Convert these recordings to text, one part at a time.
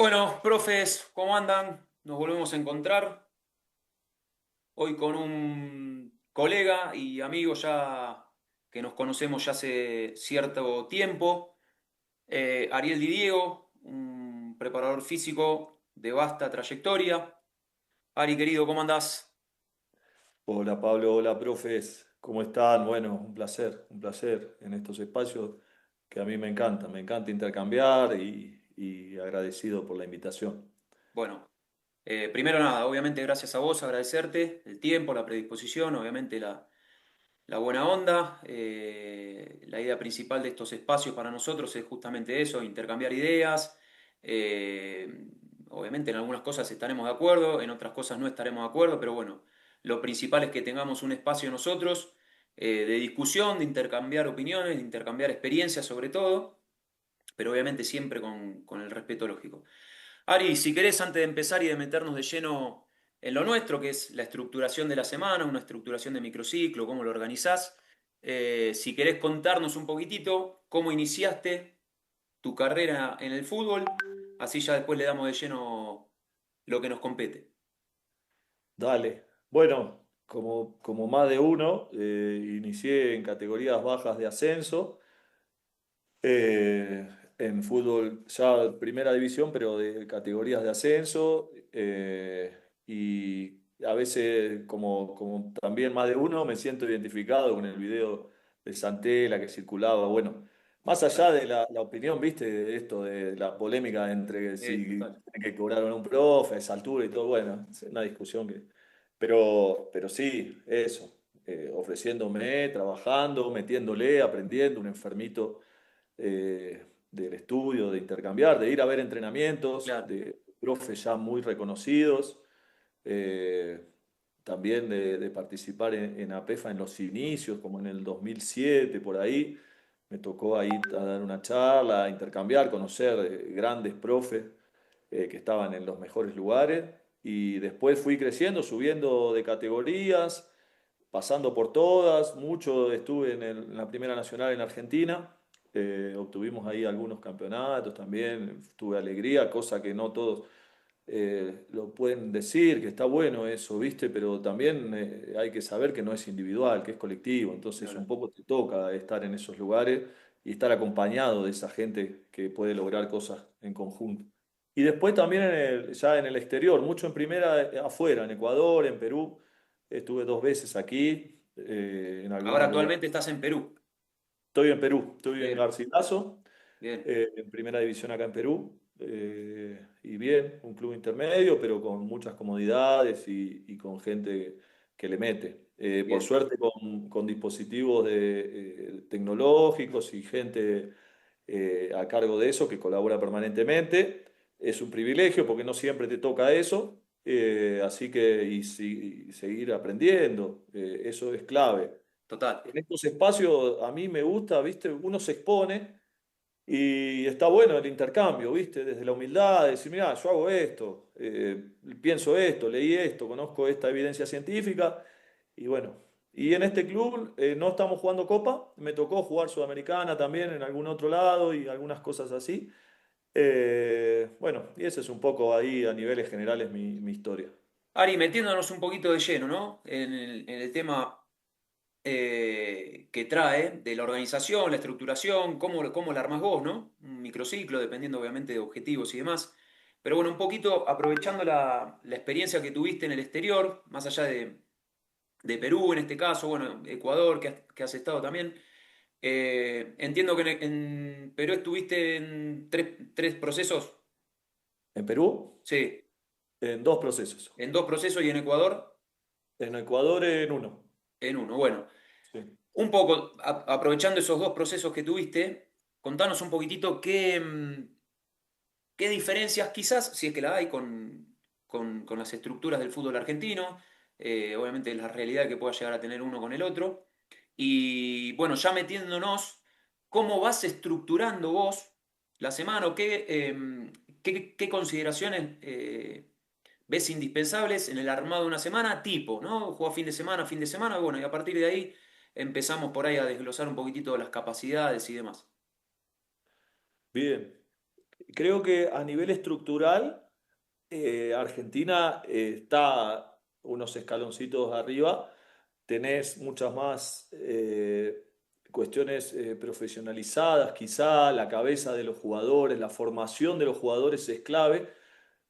Bueno, profes, ¿cómo andan? Nos volvemos a encontrar hoy con un colega y amigo ya que nos conocemos ya hace cierto tiempo, Ariel Di Diego, un preparador físico de vasta trayectoria. Ari, querido, ¿cómo andás? Hola Pablo, hola profes, ¿cómo están? Bueno, un placer en estos espacios que a mí me encanta intercambiar y agradecido por la invitación. Bueno, primero nada, obviamente gracias a vos, agradecerte el tiempo, la predisposición, obviamente la buena onda. La idea principal de estos espacios para nosotros es justamente eso, intercambiar ideas. Eh, Obviamente en algunas cosas estaremos de acuerdo, en otras cosas no estaremos de acuerdo, pero bueno, lo principal es que tengamos un espacio nosotros de discusión, de intercambiar opiniones, de intercambiar experiencias sobre todo, pero obviamente siempre con el respeto lógico. Ari, si querés, antes de empezar y de meternos de lleno en lo nuestro, que es la estructuración de la semana, una estructuración de microciclo, cómo lo organizás, si querés contarnos un poquitito cómo iniciaste tu carrera en el fútbol, así ya después le damos de lleno lo que nos compete. Dale. Bueno, como más de uno, inicié en categorías bajas de ascenso, en fútbol ya primera división, pero de categorías de ascenso, y a veces, como también más de uno, me siento identificado con el video de Santela que circulaba. Bueno, más allá de la opinión, viste, de esto, de la polémica entre si Total. tiene que cobrar o no un profe, a esa altura y todo, bueno, es una discusión que... pero sí, eso, ofreciéndome, trabajando, metiéndole, aprendiendo, un enfermito del estudio, de intercambiar, de ir a ver entrenamientos Claro. de profes ya muy reconocidos, eh, también de participar en APEFA en los inicios, como en el 2007, por ahí. Me tocó ahí a dar una charla, a intercambiar, conocer grandes profes que estaban en los mejores lugares. Y después fui creciendo, subiendo de categorías, pasando por todas. Mucho estuve en la Primera Nacional en Argentina. Obtuvimos ahí algunos campeonatos también. Tuve alegría, cosa que no todos lo pueden decir, que está bueno eso, ¿viste? Pero también hay que saber que no es individual, que es colectivo. Ni Entonces un hablar. poco te toca estar en esos lugares y estar acompañado de esa gente que puede lograr cosas en conjunto. Y después también ya en el exterior, mucho en primera, afuera, en Ecuador, en Perú. Estuve dos veces aquí, en Ahora algunos lugares. actualmente estás en Perú. Estoy en Perú, estoy en Bien, Garcilaso, bien, en primera división acá en Perú. Y bien, un club intermedio, pero con muchas comodidades y con gente que le mete. Por bien. suerte, con dispositivos tecnológicos y gente a cargo de eso que colabora permanentemente. Es un privilegio porque no siempre te toca eso. Así que y seguir aprendiendo, eso es clave. Total. En estos espacios a mí me gusta, ¿viste? Uno se expone y está bueno el intercambio, ¿viste? Desde la humildad, decir, mira, yo hago esto, pienso esto, leí esto, conozco esta evidencia científica y bueno. Y en este club no estamos jugando Copa, me tocó jugar Sudamericana también en algún otro lado y algunas cosas así. Bueno, y ese es un poco ahí a niveles generales mi historia. Ari, metiéndonos un poquito de lleno, ¿no? En el tema que trae de la organización, la estructuración, cómo la armás vos, ¿no? Un microciclo, dependiendo obviamente de objetivos y demás. Pero bueno, un poquito aprovechando la experiencia que tuviste en el exterior, más allá de Perú en este caso, bueno, Ecuador, que has estado también. Entiendo que en Perú estuviste en tres procesos, En Perú, sí, en dos procesos. en dos procesos y en Ecuador En Ecuador, en uno. en uno. Bueno, Sí. un poco, aprovechando esos dos procesos que tuviste, contanos un poquitito qué diferencias quizás, si es que la hay, con las estructuras del fútbol argentino, obviamente la realidad que pueda llegar a tener uno con el otro. Y bueno, ya metiéndonos, ¿cómo vas estructurando vos la semana o qué consideraciones ves indispensables en el armado de una semana? Tipo, ¿no? Juega fin de semana, bueno, y a partir de ahí empezamos por ahí a desglosar un poquitito las capacidades y demás. Bien. Creo que a nivel estructural, Argentina está unos escaloncitos arriba. Tenés muchas más cuestiones profesionalizadas, quizá la cabeza de los jugadores, la formación de los jugadores es clave,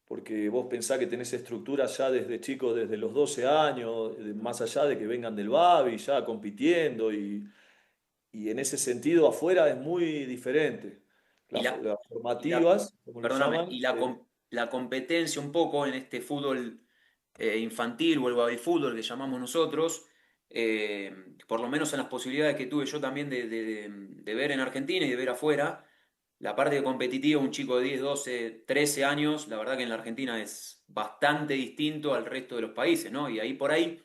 porque vos pensás que tenés estructuras ya desde chicos, desde los 12 años, más allá de que vengan del Babi, ya compitiendo, y en ese sentido afuera es muy diferente. Y la, Las y la, formativas, como le perdóname, llaman, y la competencia un poco en este fútbol infantil o el baby fútbol que llamamos nosotros, por lo menos en las posibilidades que tuve yo también de ver en Argentina y de ver afuera, la parte competitiva, un chico de 10 12 13 años, la verdad que en la Argentina es bastante distinto al resto de los países, ¿no? Y ahí por ahí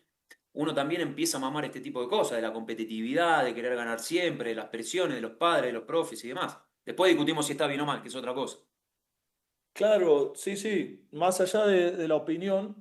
uno también empieza a mamar este tipo de cosas, de la competitividad, de querer ganar siempre, de las presiones de los padres, de los profes y demás. Después discutimos si está bien o mal, que es otra cosa. claro, sí, sí, más allá de la opinión,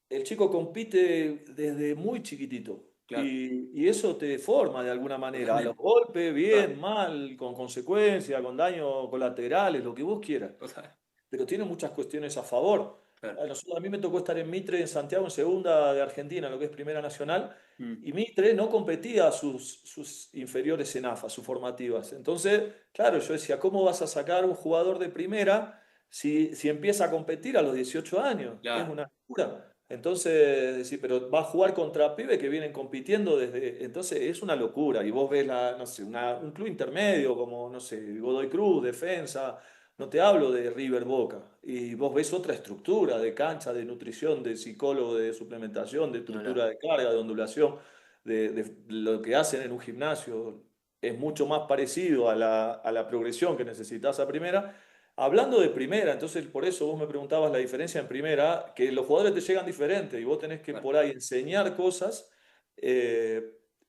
el chico compite desde muy chiquitito Claro, y eso te forma de alguna manera, a los totalmente. golpes, Total, bien, mal, con consecuencias, con daños colaterales, lo que vos quieras, total. pero tiene muchas cuestiones a favor. Claro. A mí me tocó estar en Mitre, en Santiago, en segunda de Argentina, lo que es Primera Nacional, Mm, y Mitre no competía a sus inferiores en AFA, sus formativas. Entonces, claro, yo decía, ¿cómo vas a sacar un jugador de primera si empieza a competir a los 18 años? Es claro, una locura. Entonces, sí, pero va a jugar contra pibes que vienen compitiendo desde. Entonces, es una locura. Y vos ves, no sé, un club intermedio como, no sé, Godoy Cruz, Defensa. No te hablo de River Boca. Y vos ves otra estructura de cancha, de nutrición, de psicólogo, de suplementación, de ni estructura hablar. de carga, de ondulación, de lo que hacen en un gimnasio. Es mucho más parecido a la progresión que necesitas a primera. Hablando de primera, entonces por eso vos me preguntabas la diferencia en primera, que los jugadores te llegan diferentes y vos tenés que Claro. por ahí enseñar cosas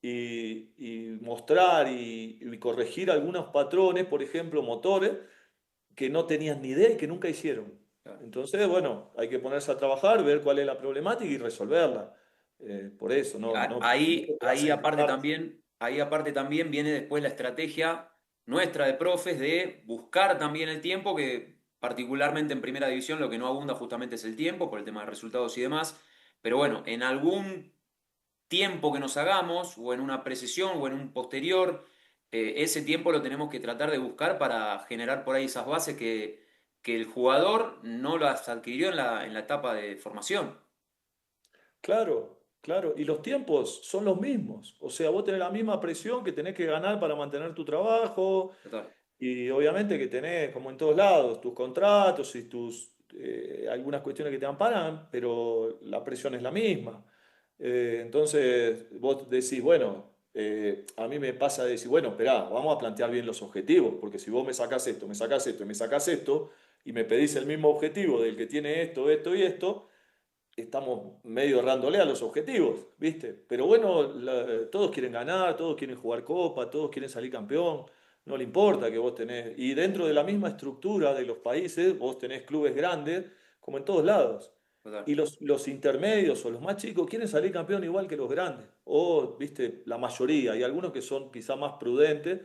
y mostrar y corregir algunos patrones, por ejemplo, motores que no tenías ni idea y que nunca hicieron. Claro. Entonces, bueno, hay que ponerse a trabajar, ver cuál es la problemática y resolverla. Por eso, Y no te vas a encajar. ahí aparte también viene después la estrategia nuestra de profes de buscar también el tiempo, que particularmente en primera división lo que no abunda justamente es el tiempo, por el tema de resultados y demás. Pero bueno, en algún tiempo que nos hagamos, o en una precisión, o en un posterior, ese tiempo lo tenemos que tratar de buscar para generar por ahí esas bases que el jugador no las adquirió en la etapa de formación. Claro, claro. Y los tiempos son los mismos. O sea, vos tenés la misma presión que tenés que ganar para mantener tu trabajo. Total, Y obviamente que tenés, como en todos lados, tus contratos y algunas cuestiones que te amparan, pero la presión es la misma. Entonces vos decís, bueno, a mí me pasa de decir, bueno, esperá, vamos a plantear bien los objetivos, porque si vos me sacás esto, me sacás esto y me sacás esto, y me pedís el mismo objetivo del que tiene esto, esto y esto, estamos medio errándole a los objetivos, ¿viste? Pero bueno, todos quieren ganar, todos quieren jugar copa, todos quieren salir campeón, no le importa que vos tenés, y dentro de la misma estructura de los países, vos tenés clubes grandes, como en todos lados, total. y los intermedios o los más chicos quieren salir campeón igual que los grandes, o, ¿viste? La mayoría, y algunos que son quizá más prudentes,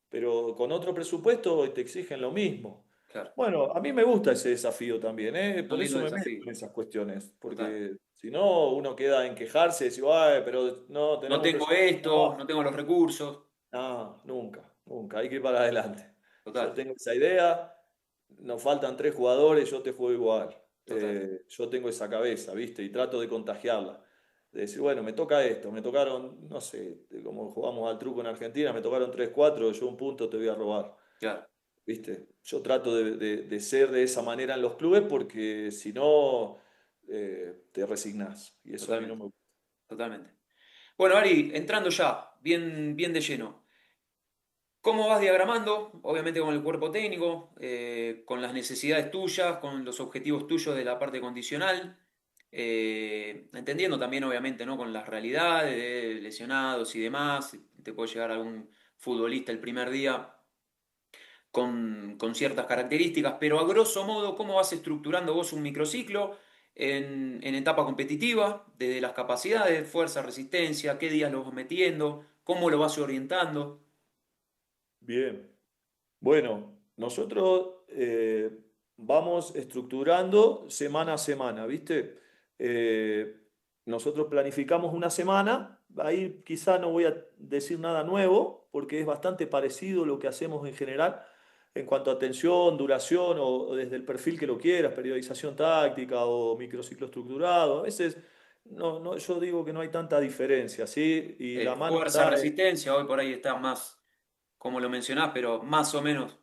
pero con otro presupuesto te exigen lo mismo. Claro. Bueno, a mí me gusta ese desafío también, ¿eh? Un Por lindo eso me meto desafío. en esas cuestiones, Total. porque si no, uno queda en quejarse y decir, ay, pero no, No tenemos un tengo presupuesto esto, no bajo. tengo los recursos. No, nunca, nunca, hay que ir para adelante. Yo Total, tengo esa idea, nos faltan 3 jugadores, yo te juego igual. total. Yo tengo esa cabeza, ¿viste? Y trato de contagiarla. De decir, bueno, me toca esto, me tocaron, no sé, como jugamos al truco en Argentina, me tocaron 3 4, yo un punto te voy a robar. Claro, ¿Viste? Yo trato de ser de esa manera en los clubes porque si no, te resignás. Y eso a mí no totalmente, me gusta. totalmente. Bueno, Ari, entrando ya, bien, bien de lleno. ¿Cómo vas diagramando? Obviamente con el cuerpo técnico, con las necesidades tuyas, con los objetivos tuyos de la parte condicional, entendiendo también obviamente, ¿no? Con las realidades de lesionados y demás. Te puede llegar algún futbolista el primer día con ciertas características, pero a grosso modo, ¿cómo vas estructurando vos un microciclo en etapa competitiva, desde las capacidades, fuerza, resistencia, qué días lo vas metiendo, cómo lo vas orientando? Bien. Bueno, nosotros vamos estructurando semana a semana, ¿viste? Eh, Nosotros planificamos una semana, ahí quizá no voy a decir nada nuevo, porque es bastante parecido lo que hacemos en general en cuanto a atención, duración o desde el perfil que lo quieras, periodización táctica o microciclo estructurado. A veces yo digo que no hay tanta diferencia, ¿sí? Y la mano Fuerza, está resistencia, hoy por ahí está más, como lo mencionás, pero más o menos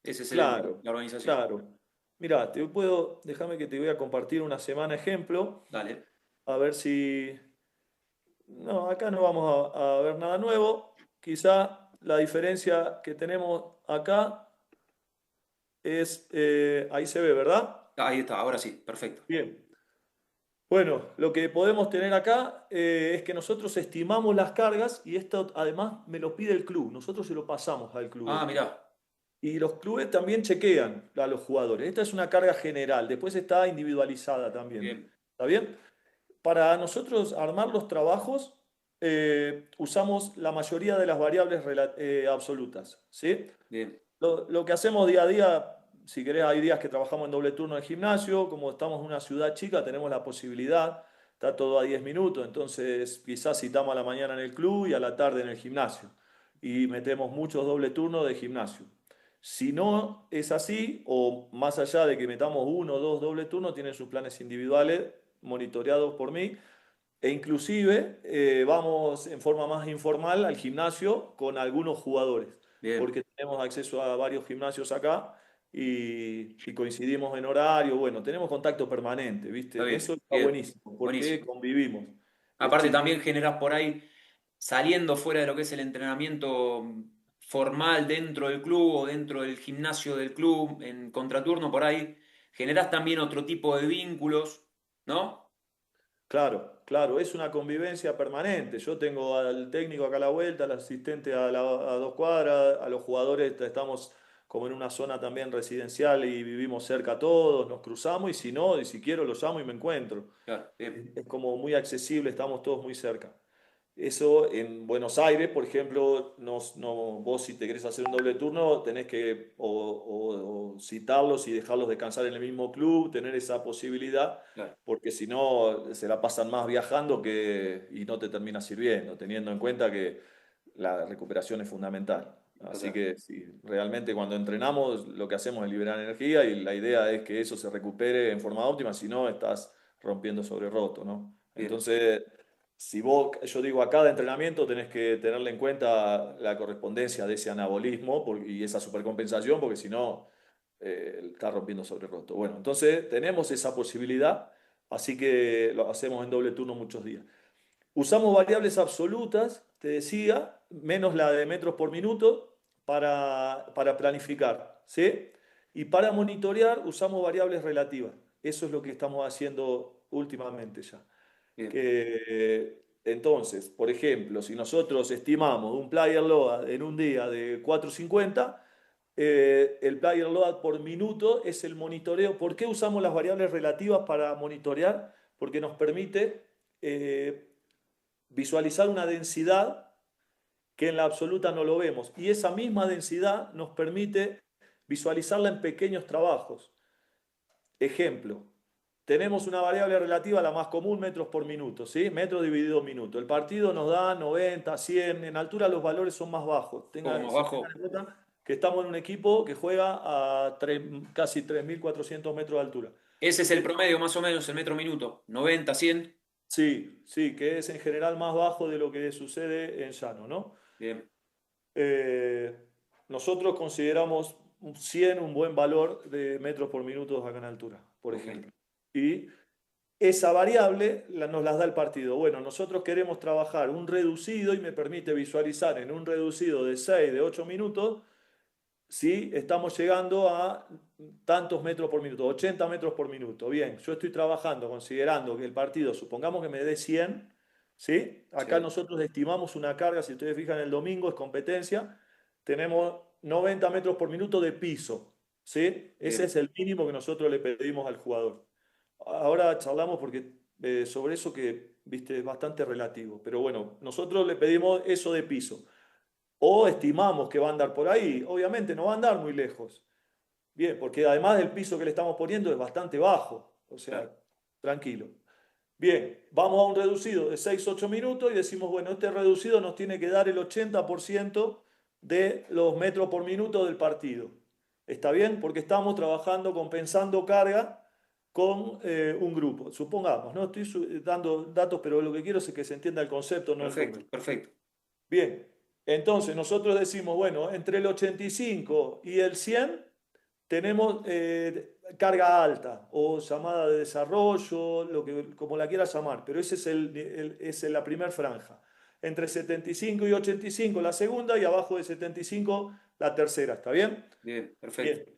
ese es claro, la organización. claro. Mira, déjame que te voy a compartir una semana ejemplo, Dale. a ver si, no, acá no vamos a ver nada nuevo. Quizá la diferencia que tenemos acá es, ahí se ve, ¿verdad? Ahí está, ahora sí, perfecto. Bien. Bueno, lo que podemos tener acá es que nosotros estimamos las cargas y esto además me lo pide el club. Nosotros se lo pasamos al club Ah, esto. mirá, Y los clubes también chequean a los jugadores. Esta es una carga general, después está individualizada también. bien, ¿Está bien? Para nosotros armar los trabajos, usamos la mayoría de las variables absolutas, ¿sí? bien, Lo que hacemos día a día, si querés, hay días que trabajamos en doble turno en gimnasio, como estamos en una ciudad chica, tenemos la posibilidad, está todo a 10 minutos, entonces quizás citamos a la mañana en el club y a la tarde en el gimnasio. Y metemos muchos doble turnos de gimnasio. Si no es así, o más allá de que metamos uno o dos doble turnos, tienen sus planes individuales monitoreados por mí. E inclusive vamos en forma más informal al gimnasio con algunos jugadores, bien. porque tenemos acceso a varios gimnasios acá y coincidimos en horario. Bueno, tenemos contacto permanente, Está ¿viste? bien, Eso está bien, buenísimo, porque buenísimo. convivimos. Es Aparte chico. también generás por ahí, saliendo fuera de lo que es el entrenamiento formal dentro del club o dentro del gimnasio del club, en contraturno por ahí, generás también otro tipo de vínculos, ¿no? Claro, claro, es una convivencia permanente. Yo tengo al técnico acá a la vuelta, al asistente a 2 cuadras, a los jugadores estamos como en una zona también residencial y vivimos cerca todos, nos cruzamos y si no, y si quiero los llamo y me encuentro. Claro, bien, Es como muy accesible, estamos todos muy cerca. Eso en Buenos Aires, por ejemplo, vos si te querés hacer un doble turno, tenés que o citarlos y dejarlos descansar en el mismo club, tener esa posibilidad, claro, porque si no, se la pasan más viajando y no te termina sirviendo, teniendo en cuenta que la recuperación es fundamental. Así total. que sí, realmente cuando entrenamos lo que hacemos es liberar energía y la idea es que eso se recupere en forma óptima, si no estás rompiendo sobre roto, ¿no? Bien, Entonces, si vos, yo digo, a cada entrenamiento tenés que tenerle en cuenta la correspondencia de ese anabolismo y esa supercompensación, porque si no, estás rompiendo sobre roto. Bueno, entonces tenemos esa posibilidad, así que lo hacemos en doble turno muchos días. Usamos variables absolutas, te decía, menos la de metros por minuto para planificar, ¿sí? Y para monitorear usamos variables relativas. Eso es lo que estamos haciendo últimamente ya. bien, Entonces, por ejemplo, si nosotros estimamos un player load en un día de 450, el player load por minuto es el monitoreo. ¿Por qué usamos las variables relativas para monitorear? Porque nos permite visualizar una densidad que en la absoluta no lo vemos. Y esa misma densidad nos permite visualizarla en pequeños trabajos. Ejemplo, tenemos una variable relativa, la más común, metros por minuto, ¿sí? Metro dividido minuto. El partido nos da 90, 100, en altura los valores son más bajos. un poco más Si tengan bajo. en cuenta que estamos en un equipo que juega a casi 3.400 metros de altura. Ese es el promedio más o menos, el metro minuto, 90, 100. Sí, sí, que es en general más bajo de lo que sucede en llano, ¿no? Bien, Eh, Nosotros consideramos 100 un buen valor de metros por minuto acá en altura, por ok, ejemplo. Y esa variable nos las da el partido. Bueno, nosotros queremos trabajar un reducido y me permite visualizar en un reducido de 6, de 8 minutos, si estamos llegando a tantos metros por minuto, 80 metros por minuto. Bien, yo estoy trabajando considerando que el partido, supongamos que me dé 100, ¿sí? Acá sí, nosotros estimamos una carga, si ustedes fijan, el domingo es competencia, tenemos 90 metros por minuto de piso, ¿sí? Ese bien, es el mínimo que nosotros le pedimos al jugador. Ahora charlamos porque sobre eso que, viste, es bastante relativo, pero bueno, nosotros le pedimos eso de piso o estimamos que va a andar por ahí. Obviamente no va a andar muy lejos. Bien, porque además el piso que le estamos poniendo es bastante bajo, o Claro. sea, tranquilo. Bien, vamos a un reducido de 6-8 minutos y decimos, bueno, este reducido nos tiene que dar el 80% de los metros por minuto del partido. ¿Está bien? Porque estamos trabajando compensando carga con un grupo. Supongamos, no estoy dando datos, pero lo que quiero es que se entienda el concepto, no el Perfecto, número. perfecto. Bien, entonces nosotros decimos, bueno, entre el 85 y el 100 tenemos carga alta o llamada de desarrollo, como la quieras llamar, pero ese es, es la primera franja. Entre 75 y 85 la segunda y abajo de 75 la tercera, ¿está bien? Bien, perfecto. Bien.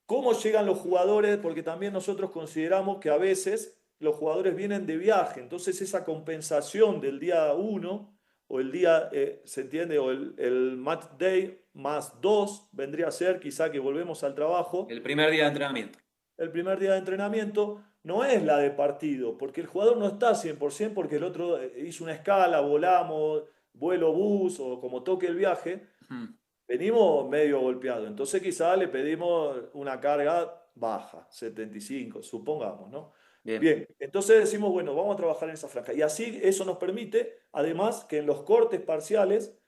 ¿Cómo llegan los jugadores? Porque también nosotros consideramos que a veces los jugadores vienen de viaje, entonces esa compensación del día uno o el día, ¿se entiende? O el match day más 2 vendría a ser quizá que volvemos al trabajo. El primer día de entrenamiento. El primer día de entrenamiento no es la de partido, porque el jugador no está 100% porque el otro hizo una escala, volamos, vuelo bus o como toque el viaje. Ujú. Venimos medio golpeados, entonces quizá le pedimos una carga baja, 75, supongamos, ¿no? Bien, Bien, entonces decimos, bueno, vamos a trabajar en esa franja. Y así eso nos permite, además, que en los cortes parciales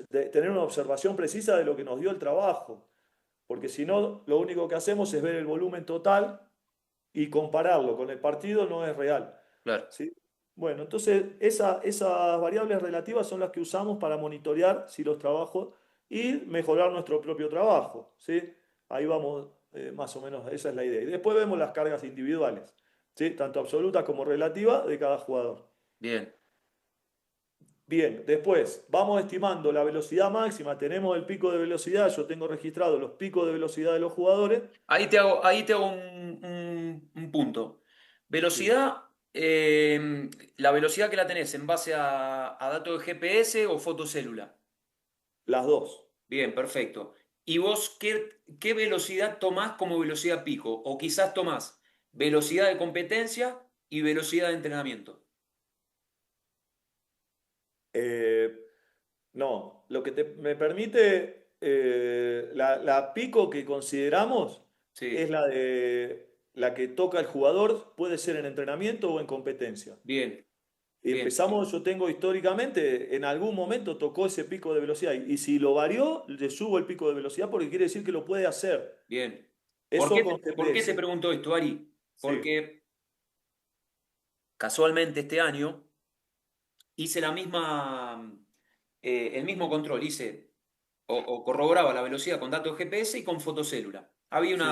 tener una observación precisa de lo que nos dio el trabajo, porque si no, lo único que hacemos es ver el volumen total y compararlo con el partido no es real. claro. ¿Sí? Bueno, entonces esas variables relativas son las que usamos para monitorear si los trabajos y mejorar nuestro propio trabajo. ¿Sí? Ahí vamos, más o menos, esa es la idea. Y después vemos las cargas individuales, ¿sí? Tanto absolutas como relativas de cada jugador. Bien. Bien, después vamos estimando la velocidad máxima, tenemos el pico de velocidad, yo tengo registrado los picos de velocidad de los jugadores. Ahí te hago un punto. Sí, Velocidad, la velocidad que la tenés en base a datos de GPS o fotocélula. las dos. Bien, perfecto. ¿Y vos qué velocidad tomás como velocidad pico? O quizás tomás velocidad de competencia y velocidad de entrenamiento. Eh, No, lo que me permite, la pico que consideramos es Sí, la de la que toca el jugador, puede ser en entrenamiento o en competencia. bien, Y bien, empezamos, yo tengo históricamente, en algún momento tocó ese pico de velocidad. Y si lo varió, le subo el pico de velocidad porque quiere decir que lo puede hacer. bien. Eso con Por qué te GPS. pregunto esto, Ari? Sí, Porque casualmente este año hice el mismo control, hice o corroboraba la velocidad con datos GPS y con fotocélula. Había sí,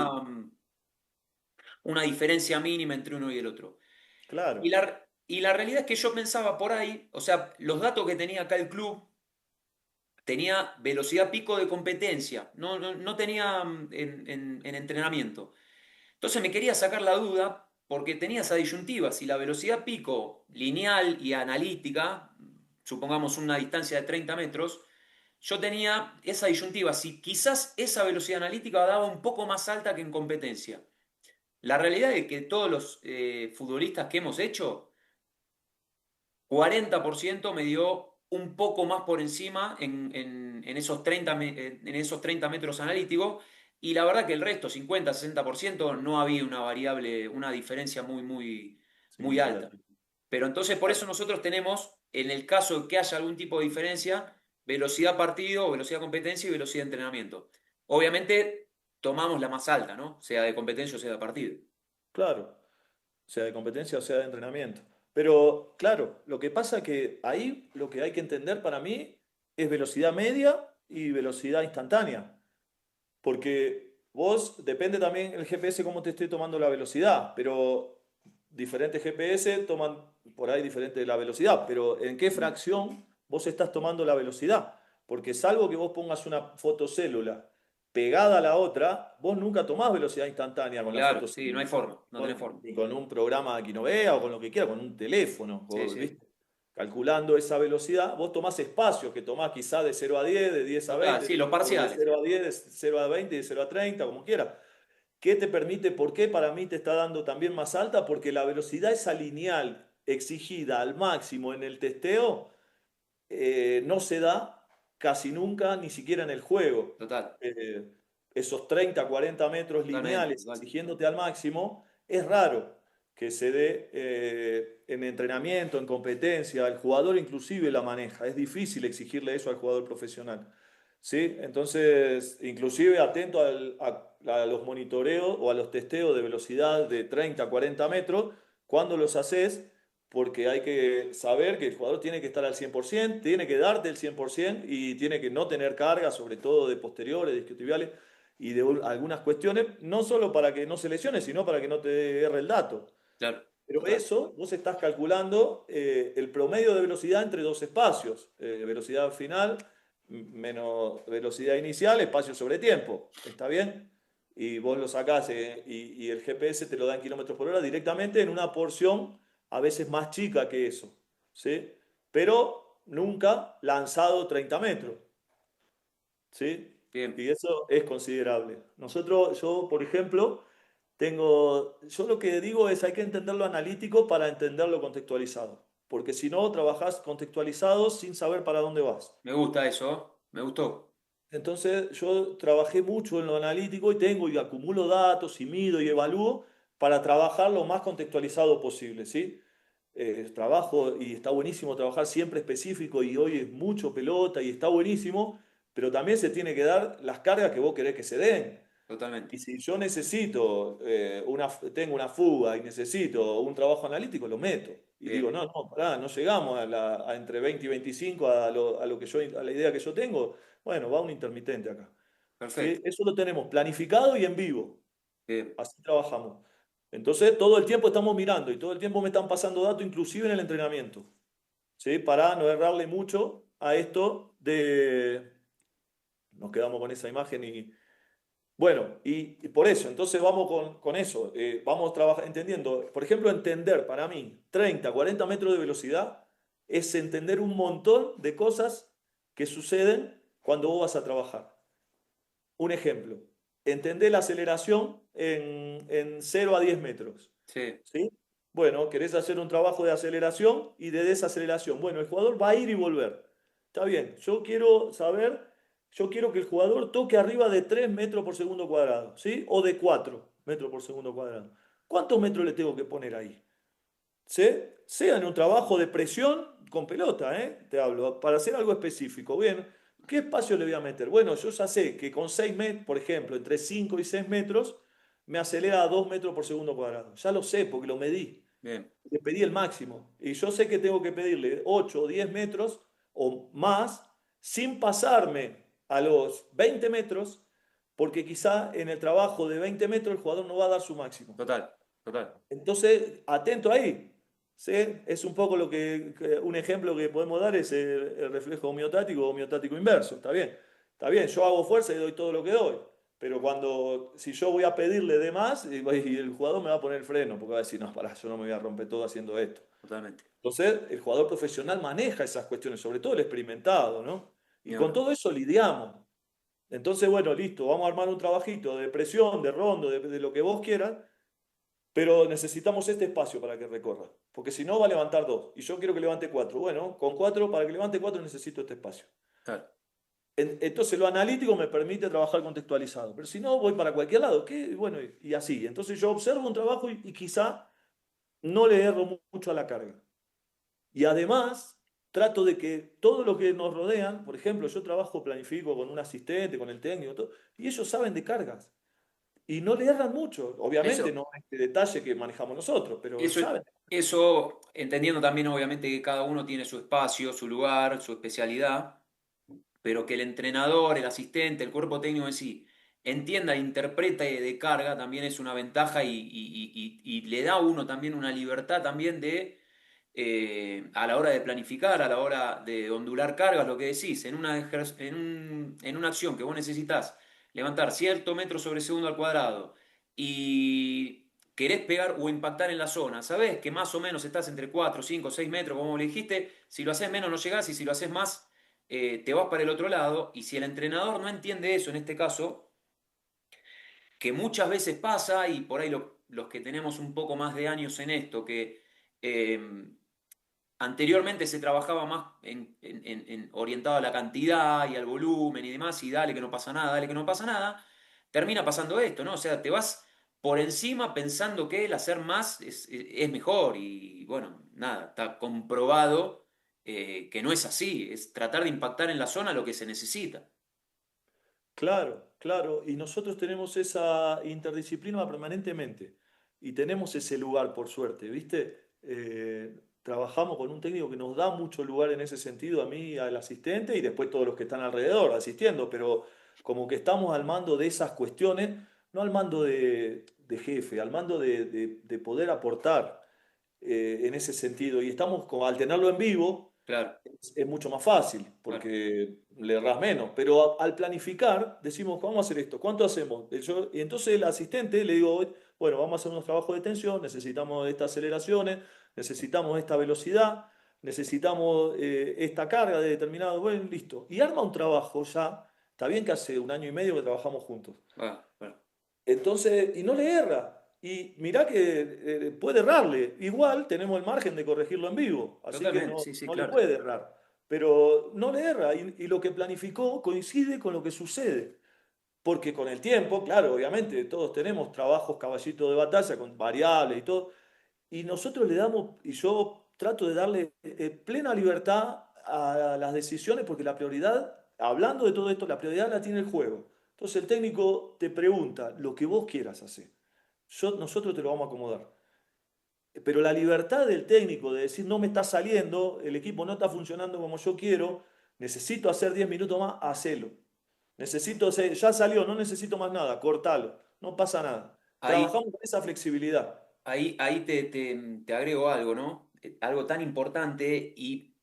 una diferencia mínima entre uno y el otro. claro. Y la realidad es que yo pensaba por ahí, o sea, los datos que tenía acá el club, tenía velocidad pico de competencia, no tenía en entrenamiento. Entonces me quería sacar la duda porque tenía esa disyuntiva, si la velocidad pico lineal y analítica, supongamos una distancia de 30 metros, yo tenía esa disyuntiva, si quizás esa velocidad analítica daba un poco más alta que en competencia. La realidad es que todos los futbolistas que hemos hecho, 40% me dio un poco más por encima en esos 30 metros analíticos y la verdad que el resto, 50-60%, no había una variable, una diferencia muy alta. Significativo. Pero entonces por eso Claro. nosotros tenemos, en el caso de que haya algún tipo de diferencia, velocidad partido, velocidad competencia y velocidad de entrenamiento. Obviamente tomamos la más alta, ¿no? Sea de competencia o sea de partido. Claro. Sea de competencia o sea de entrenamiento. Pero claro, lo que pasa que ahí lo que hay que entender para mí es velocidad media y velocidad instantánea, porque vos depende también el GPS cómo te esté tomando la velocidad, pero diferentes GPS toman por ahí diferente la velocidad, pero ¿en qué fracción vos estás tomando la velocidad? Porque salvo que vos pongas una fotocélula pegada a la otra, vos nunca tomás velocidad instantánea con la Claro, sí, no hay fotocélula forma, no tenés forma. ni con un programa que no vea o con lo que quiera, con un teléfono, Sí, sí. ¿viste? Calculando esa velocidad, vos tomás espacios que tomás quizá de 0 a 10, de 10 a Total, 20, sí, los o de parciales. 0 a 10, de 0 a 20, de 0 a 30, como quiera. ¿Qué te permite? ¿Por qué para mí te está dando también más alta? Porque la velocidad esa lineal exigida al máximo en el testeo no se da casi nunca, ni siquiera en el juego. Total. Eh, esos 30, 40 metros Totalmente, lineales total. exigiéndote al máximo, es raro que se dé en entrenamiento, en competencia. El jugador inclusive la maneja. Es difícil exigirle eso al jugador profesional. ¿Sí? Entonces, inclusive atento a los monitoreos o a los testeos de velocidad de 30, 40 metros, cuando los haces, porque hay que saber que el jugador tiene que estar al 100%, tiene que darte el 100% y tiene que no tener carga, sobre todo de posteriores, de isquiotibiales y de algunas cuestiones, no solo para que no se lesione, sino para que no te erre el dato. Claro, Pero total. eso, vos estás calculando el promedio de velocidad entre dos espacios, velocidad final menos velocidad inicial, espacio sobre tiempo, ¿está bien? Y vos lo sacás y el GPS te lo da en kilómetros por hora directamente en una porción a veces más chica que eso, ¿sí? Pero nunca lanzado 30 metros, ¿sí? Bien, Y eso es considerable. Nosotros, yo, por ejemplo, yo lo que digo es hay que entender lo analítico para entender lo contextualizado, porque si no, trabajás contextualizado sin saber para dónde vas. me gusta eso, me gustó. Entonces yo trabajé mucho en lo analítico y tengo y acumulo datos y mido y evalúo para trabajar lo más contextualizado posible, ¿sí? Trabajo y está buenísimo trabajar siempre específico y hoy es mucho pelota y está buenísimo, pero también se tiene que dar las cargas que vos querés que se den. Totalmente. Y si yo necesito, tengo una fuga y necesito un trabajo analítico, lo meto. Y digo, Bien, no, no, pará, no llegamos a entre 20 y 25 a lo que yo, a la idea que yo tengo. Bueno, va un intermitente acá. ¿Sí? perfecto. Eso lo tenemos planificado y en vivo. Bien, Así trabajamos. Entonces, todo el tiempo estamos mirando y todo el tiempo me están pasando datos, inclusive en el entrenamiento. ¿Sí? Para no errarle mucho a esto de... Nos quedamos con esa imagen y bueno, y por eso, entonces vamos con eso, vamos entendiendo, por ejemplo, entender para mí 30, 40 metros de velocidad es entender un montón de cosas que suceden cuando vos vas a trabajar. Un ejemplo, entender la aceleración en 0 a 10 metros. sí, ¿Sí? Bueno, querés hacer un trabajo de aceleración y de desaceleración. Bueno, el jugador va a ir y volver. Está bien, yo quiero que el jugador toque arriba de 3 metros por segundo cuadrado, ¿sí? O de 4 metros por segundo cuadrado. ¿Cuántos metros le tengo que poner ahí? ¿Sí? Sea en un trabajo de presión con pelota, ¿eh? Te hablo, para hacer algo específico. Bien, ¿qué espacio le voy a meter? Bueno, yo ya sé que con 6 metros, por ejemplo, entre 5 y 6 metros, me acelera a 2 metros por segundo cuadrado. Ya lo sé porque lo medí. bien. Le pedí el máximo. Y yo sé que tengo que pedirle 8 o 10 metros o más sin pasarme a los 20 metros, porque quizá en el trabajo de 20 metros el jugador no va a dar su máximo. Total, total. Entonces, atento ahí. ¿Sí? Es un poco un ejemplo que podemos dar es el reflejo homeotático o homeotático inverso. Está bien. Está bien, yo hago fuerza y doy todo lo que doy. Pero si yo voy a pedirle de más, y el jugador me va a poner el freno, porque va a decir, no, pará, yo no me voy a romper todo haciendo esto. Totalmente. Entonces, el jugador profesional maneja esas cuestiones, sobre todo el experimentado, ¿no? Y Ni con hablar. todo eso lidiamos. Entonces, bueno, listo, vamos a armar un trabajito de presión, de rondo, de lo que vos quieras, pero necesitamos este espacio para que recorra, porque si no va a levantar dos, y yo quiero que levante cuatro. Bueno, con cuatro, para que levante cuatro necesito este espacio. Claro. Entonces lo analítico me permite trabajar contextualizado, pero si no voy para cualquier lado, ¿qué? Bueno, y así. Entonces yo observo un trabajo y quizá no le erro mucho a la carga. Y además trato de que todo lo que nos rodean, por ejemplo, yo trabajo, planifico con un asistente, con el técnico, todo, y ellos saben de cargas. Y no le erran mucho. Obviamente Eso, no este detalle que manejamos nosotros, pero eso, saben. eso, entendiendo también obviamente que cada uno tiene su espacio, su lugar, su especialidad, pero que el entrenador, el asistente, el cuerpo técnico en sí, entienda e interprete de carga también es una ventaja y le da a uno también una libertad también de, a la hora de planificar, a la hora de ondular cargas, lo que decís, en una acción que vos necesitas levantar cierto metro sobre segundo al cuadrado y querés pegar o impactar en la zona, sabés que más o menos estás entre 4 5 6 metros, como le dijiste, si lo haces menos no llegás y si lo haces más te vas para el otro lado y si el entrenador no entiende eso, en este caso, que muchas veces pasa y por ahí los que tenemos un poco más de años en esto, que anteriormente se trabajaba más orientado a la cantidad y al volumen y demás, y dale que no pasa nada, dale que no pasa nada, termina pasando esto, ¿no? O sea, te vas por encima pensando que el hacer más es mejor y bueno, nada, está comprobado que no es así, es tratar de impactar en la zona lo que se necesita. Claro, claro, y nosotros tenemos esa interdisciplina permanentemente y tenemos ese lugar, por suerte, ¿viste? Trabajamos con un técnico que nos da mucho lugar en ese sentido, a mí, al asistente y después todos los que están alrededor asistiendo, pero como que estamos al mando de esas cuestiones, no al mando de jefe, al mando de poder aportar en ese sentido. Y estamos, como al tenerlo en vivo, Claro, es mucho más fácil claro. porque le erras menos. Pero al planificar, decimos, vamos a hacer esto, ¿cuánto hacemos? Y entonces el asistente le digo, bueno, vamos a hacer unos trabajos de tensión, necesitamos estas aceleraciones, necesitamos esta velocidad, necesitamos esta carga de determinado, bueno, listo. Y arma un trabajo ya, está bien que hace un año y medio que trabajamos juntos. Ah, bueno, Entonces, y no le erra. Y mirá que puede errarle. Igual tenemos el margen de corregirlo en vivo, así que totalmente, no, sí, sí, no le claro. puede errar. Pero no le erra y lo que planificó coincide con lo que sucede. Porque con el tiempo, claro, obviamente, todos tenemos trabajos caballito de batalla con variables y todo, y nosotros le damos, y yo trato de darle plena libertad a las decisiones porque la prioridad, hablando de todo esto, la prioridad la tiene el juego. Entonces el técnico te pregunta lo que vos quieras hacer. Nosotros te lo vamos a acomodar. Pero la libertad del técnico de decir no me está saliendo, el equipo no está funcionando como yo quiero, necesito hacer 10 minutos más, hacelo. Necesito, ya salió, no necesito más nada, cortalo, no pasa nada. Ahí, Trabajamos con esa flexibilidad. ahí te agrego algo, ¿no? Algo tan importante y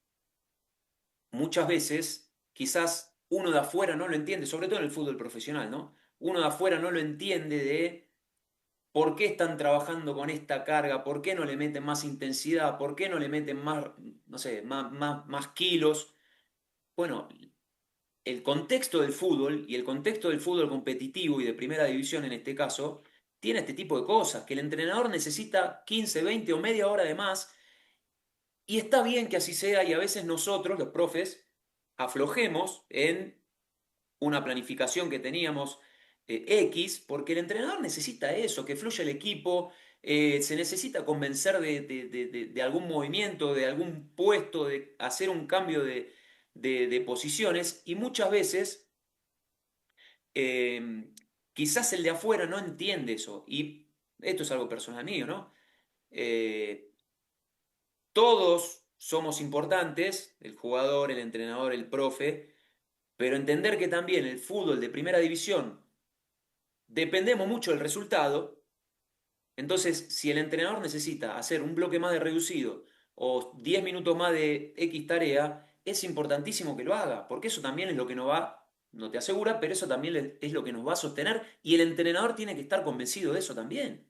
muchas veces quizás uno de afuera no lo entiende, sobre todo en el fútbol profesional, ¿no? Uno de afuera no lo entiende de por qué están trabajando con esta carga, por qué no le meten más intensidad, por qué no le meten más, no sé, más kilos. Bueno, el contexto del fútbol y el contexto del fútbol competitivo y de primera división en este caso, tiene este tipo de cosas, que el entrenador necesita 15, 20 o media hora de más y está bien que así sea y a veces nosotros, los profes, aflojemos en una planificación que teníamos X, porque el entrenador necesita eso, que fluya el equipo, se necesita convencer de algún movimiento, de algún puesto, de hacer un cambio de posiciones y muchas veces quizás el de afuera no entiende eso y esto es algo personal mío, ¿no? Eh, todos somos importantes, el jugador, el entrenador, el profe, pero entender que también el fútbol de primera división dependemos mucho del resultado, entonces si el entrenador necesita hacer un bloque más de reducido o 10 minutos más de X tarea, es importantísimo que lo haga, porque eso también es lo que nos va, no te asegura, pero eso también es lo que nos va a sostener y el entrenador tiene que estar convencido de eso también.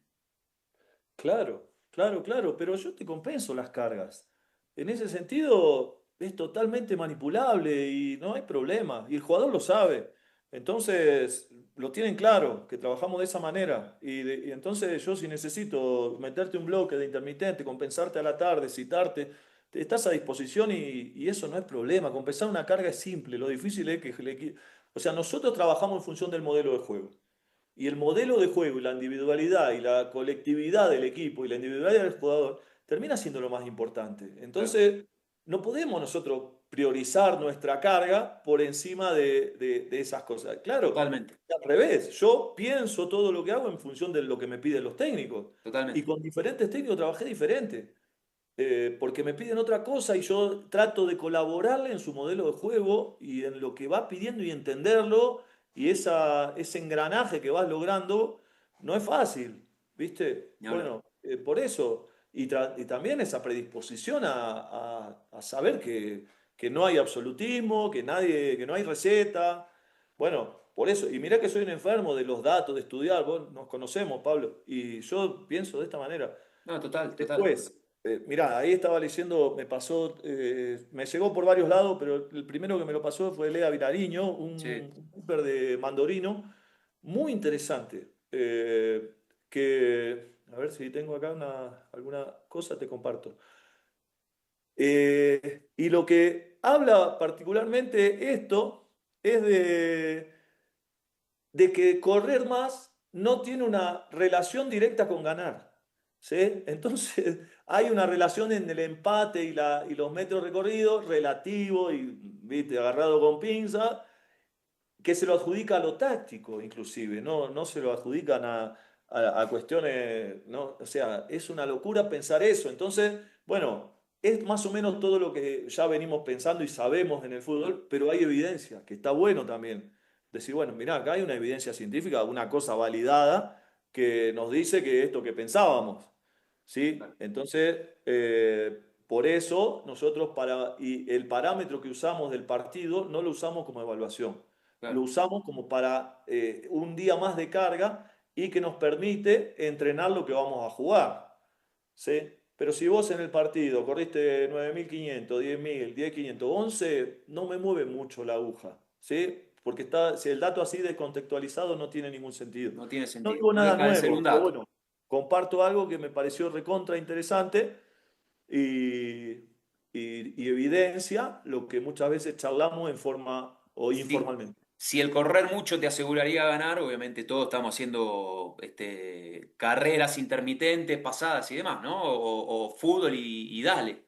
Claro, claro, claro, pero yo te compenso las cargas. En ese sentido es totalmente manipulable y no hay problema. Y el jugador lo sabe. Entonces lo tienen claro, que trabajamos de esa manera. Y entonces yo si necesito meterte un bloque de intermitente, compensarte a la tarde, citarte, estás a disposición y eso no es problema. Compensar una carga es simple. Lo difícil es que O sea, nosotros trabajamos en función del modelo de juego. Y el modelo de juego y la individualidad y la colectividad del equipo y la individualidad del jugador termina siendo lo más importante. Claro. Entonces, no podemos nosotros priorizar nuestra carga por encima de esas cosas. Claro, Totalmente, al revés, yo pienso todo lo que hago en función de lo que me piden los técnicos. Y totalmente. con diferentes técnicos trabajé diferente. Porque me piden otra cosa y yo trato de colaborarle en su modelo de juego y en lo que va pidiendo y entenderlo y ese engranaje que vas logrando no es fácil, ¿viste? Ni hablar. Bueno, por eso, y también esa predisposición a saber que no hay absolutismo, que no hay receta. Bueno, por eso, y mirá que soy un enfermo de los datos, de estudiar, vos nos conocemos, Pablo, y yo pienso de esta manera. No, total, total. Después, mirá, ahí estaba leyendo, me pasó, me llegó por varios lados, pero el primero que me lo pasó fue Lea Vilariño, Sí. un paper de Mandorino, muy interesante, que, a ver si tengo acá alguna cosa, te comparto. Y lo que habla particularmente esto es de que correr más no tiene una relación directa con ganar. ¿Sí? Entonces hay una relación en el empate y los metros recorridos relativo y, viste, agarrado con pinza, que se lo adjudica a lo táctico, inclusive, no se lo adjudican a cuestiones, ¿no? O sea, es una locura pensar eso. Entonces, bueno, es más o menos todo lo que ya venimos pensando y sabemos en el fútbol, pero hay evidencia, que está bueno también. Decir, bueno, mirá, acá hay una evidencia científica, una cosa validada que nos dice que esto que pensábamos, ¿sí? Claro, Entonces, por eso nosotros y el parámetro que usamos del partido no lo usamos como evaluación, lo claro. usamos como para un día más de carga y que nos permite entrenar lo que vamos a jugar, ¿sí? Pero si vos en el partido corriste 9.500, 10.000, 10.500, 11, no me mueve mucho la aguja, ¿sí? Porque si el dato así descontextualizado no tiene ningún sentido. No tiene No sentido. digo No nada deja de ser nuevo, un pero dato. bueno, comparto algo que me pareció recontra interesante y, y evidencia lo que muchas veces charlamos en forma o Si, informalmente. si el correr mucho te aseguraría ganar, obviamente todos estamos haciendo carreras intermitentes, pasadas y demás, ¿no? O fútbol y dale.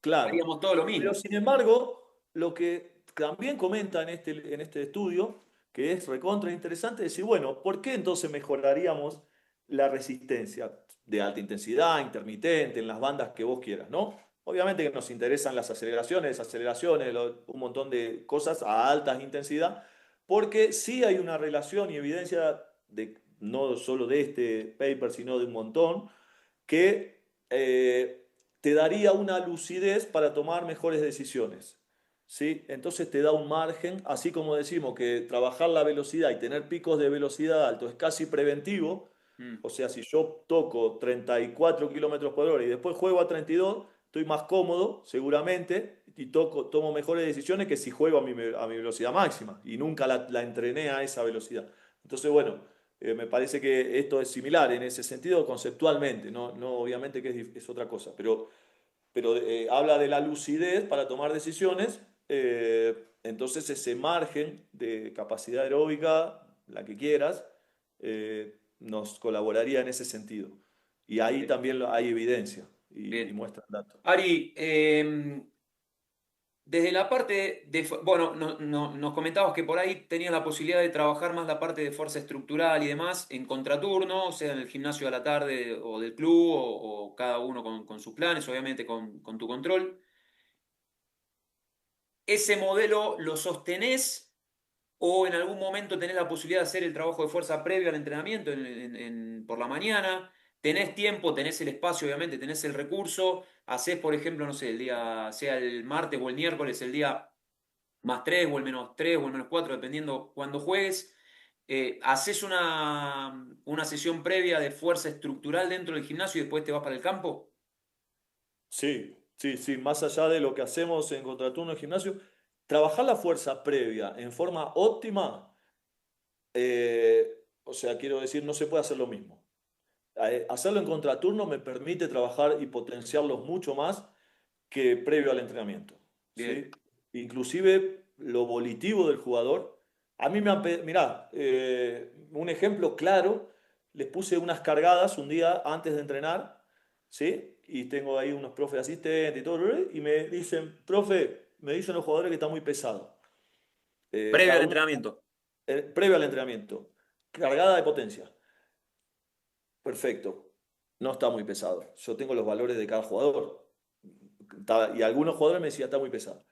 Claro. Haríamos todo lo Pero mismo. sin embargo, lo que también comenta en este estudio, que es recontra interesante, es decir, bueno, ¿por qué entonces mejoraríamos la resistencia de alta intensidad, intermitente, en las bandas que vos quieras, ¿no? Obviamente que nos interesan las aceleraciones, desaceleraciones, un montón de cosas a alta intensidad, porque sí hay una relación y evidencia de no solo de este paper, sino de un montón que te daría una lucidez para tomar mejores decisiones. ¿Sí? Entonces te da un margen, así como decimos que trabajar la velocidad y tener picos de velocidad alto es casi preventivo, Mm, o sea, si yo toco 34 kilómetros por hora y después juego a 32, estoy más cómodo, seguramente, y tomo mejores decisiones que si juego a mi velocidad máxima y nunca la entrené a esa velocidad. Entonces, bueno, me parece que esto es similar en ese sentido conceptualmente, no obviamente que es otra cosa, pero habla de la lucidez para tomar decisiones, entonces ese margen de capacidad aeróbica, la que quieras, nos colaboraría en ese sentido. Y ahí bien, también hay evidencia y bien. muestran datos. Ari, desde la parte bueno, nos comentabas que por ahí tenías la posibilidad de trabajar más la parte de fuerza estructural y demás en contraturno, o sea, en el gimnasio a la tarde o del club, o cada uno con sus planes, obviamente con tu control. ¿Ese modelo lo sostenés o en algún momento tenés la posibilidad de hacer el trabajo de fuerza previo al entrenamiento por la mañana? ¿Tenés tiempo, tenés el espacio, obviamente, tenés el recurso? ¿Hacés, por ejemplo, no sé, el día, sea el martes o el miércoles, el día +3 o el -3 o el -4, dependiendo cuando juegues? ¿Haces una sesión previa de fuerza estructural dentro del gimnasio y después te vas para el campo? Sí, sí, sí, más allá de lo que hacemos en contraturno en gimnasio, trabajar la fuerza previa en forma óptima, o sea, quiero decir, no se puede hacer lo mismo. Hacerlo en contraturno me permite trabajar y potenciarlos mucho más que previo al entrenamiento, Bien, ¿sí? Inclusive lo volitivo del jugador. A mí mirá, un ejemplo claro, les puse unas cargadas un día antes de entrenar, ¿sí? Y tengo ahí unos profes asistentes y todo, y me dicen, profe, me dicen los jugadores que está muy pesado. previo al Cada uno, entrenamiento. previo al entrenamiento, cargada de potencia. Perfecto. No está muy pesado. Yo tengo los valores de cada jugador. Y algunos jugadores me decían, está muy pesado.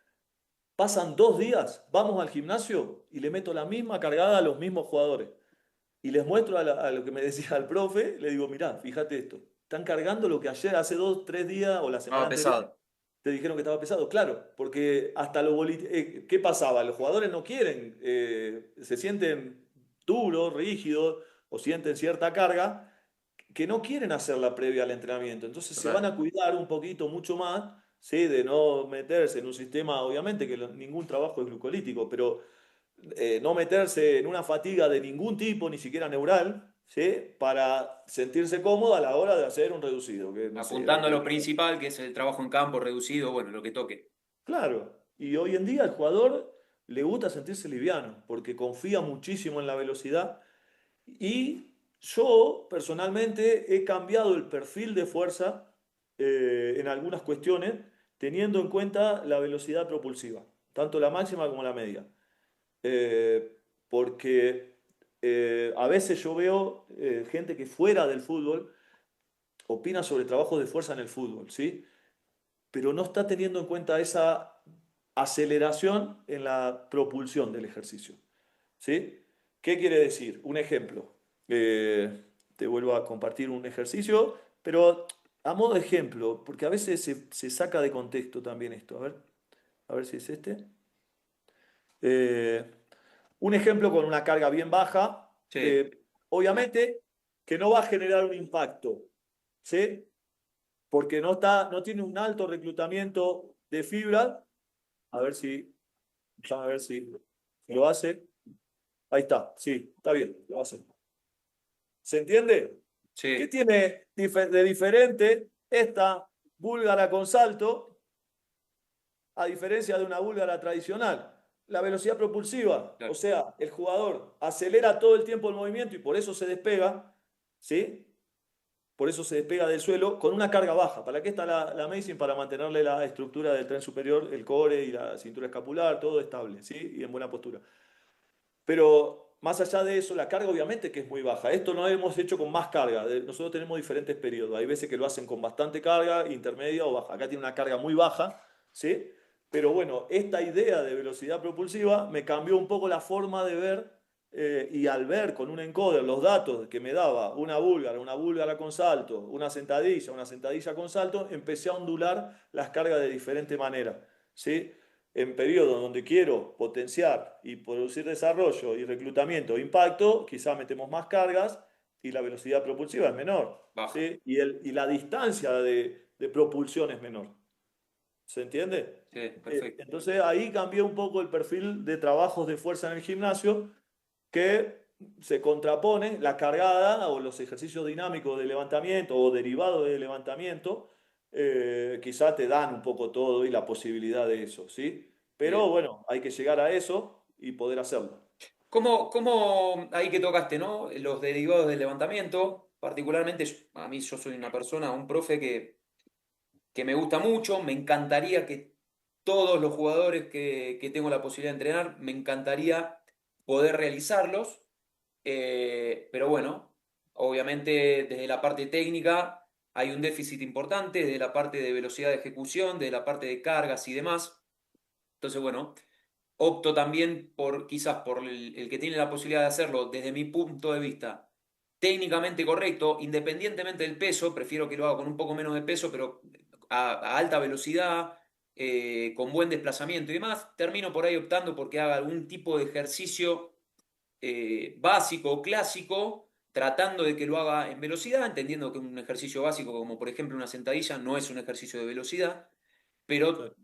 Pasan 2 días, vamos al gimnasio y le meto la misma cargada a los mismos jugadores. Y les muestro a lo que me decía el profe, le digo, mirá, fíjate esto. Están cargando lo que ayer, hace 2, 3 días o la semana Ah, anterior, pesado. te dijeron que estaba pesado. Claro, porque hasta ¿qué pasaba? Los jugadores no quieren, se sienten duros, rígidos o sienten cierta carga que no quieren hacer la previa al entrenamiento. Entonces se van Total. a cuidar un poquito, mucho más, ¿sí? De no meterse en un sistema, obviamente que ningún trabajo es glucolítico, pero no meterse en una fatiga de ningún tipo, ni siquiera neural, ¿sí? Para sentirse cómodo a la hora de hacer un reducido, que no sé, Apuntando a lo principal, que es el trabajo en campo reducido, bueno, lo que toque. Claro, y hoy en día el jugador, le gusta sentirse liviano, porque confía muchísimo en la velocidad. Y yo personalmente he cambiado el perfil de fuerza en algunas cuestiones, teniendo en cuenta la velocidad propulsiva, tanto la máxima como la media. Porque a veces yo veo gente que fuera del fútbol opina sobre trabajos de fuerza en el fútbol, ¿sí? Pero no está teniendo en cuenta esa aceleración en la propulsión del ejercicio, ¿sí? ¿Qué quiere decir? Un ejemplo. Te vuelvo a compartir un ejercicio, pero a modo de ejemplo, porque a veces se saca de contexto también esto. A ver si es este. Eh, un ejemplo con una carga bien baja, Sí, obviamente que no va a generar un impacto, ¿sí? Porque no tiene un alto reclutamiento de fibra. A ver si, a ver si lo hace. Ahí está, sí, está bien, lo hace. ¿Se entiende? ¿Qué sí, tiene de diferente esta búlgara con salto a diferencia de una búlgara tradicional? La velocidad propulsiva, o claro. sea, el jugador acelera todo el tiempo el movimiento y por eso se despega, ¿sí? Por eso se despega del suelo con una carga baja. ¿Para qué está la Amazing? Para mantenerle la estructura del tren superior, el core y la cintura escapular, todo estable, ¿sí? Y en buena postura. Pero más allá de eso, la carga obviamente que es muy baja. Esto no lo hemos hecho con más carga. Nosotros tenemos diferentes periodos. Hay veces que lo hacen con bastante carga, intermedia o baja. Acá tiene una carga muy baja, ¿sí? Pero bueno, esta idea de velocidad propulsiva me cambió un poco la forma de ver y al ver con un encoder los datos que me daba una búlgara con salto, una sentadilla con salto, empecé a ondular las cargas de diferente manera, ¿sí? En periodos donde quiero potenciar y producir desarrollo y reclutamiento e impacto, quizás metemos más cargas y la velocidad propulsiva es menor, Baja. ¿sí? Y la distancia de propulsión es menor. ¿Se entiende? Sí, perfecto. Entonces ahí cambié un poco el perfil de trabajos de fuerza en el gimnasio que se contrapone la cargada o los ejercicios dinámicos de levantamiento o derivados de levantamiento, quizá te dan un poco todo y la posibilidad de eso, ¿sí? Pero Bien. bueno, hay que llegar a eso y poder hacerlo. ¿Cómo ahí que tocaste, ¿no? Los derivados del levantamiento, particularmente a mí yo soy una persona, un profe que me gusta mucho, me encantaría que todos los jugadores que tengo la posibilidad de entrenar, me encantaría poder realizarlos, pero bueno, obviamente desde la parte técnica hay un déficit importante, desde la parte de velocidad de ejecución, desde la parte de cargas y demás. Entonces, bueno, opto también por quizás por el que tiene la posibilidad de hacerlo desde mi punto de vista técnicamente correcto, independientemente del peso, prefiero que lo haga con un poco menos de peso, pero a alta velocidad, con buen desplazamiento y demás, termino por ahí optando porque haga algún tipo de ejercicio básico o clásico, tratando de que lo haga en velocidad, entendiendo que un ejercicio básico como por ejemplo una sentadilla no es un ejercicio de velocidad, Sí. pero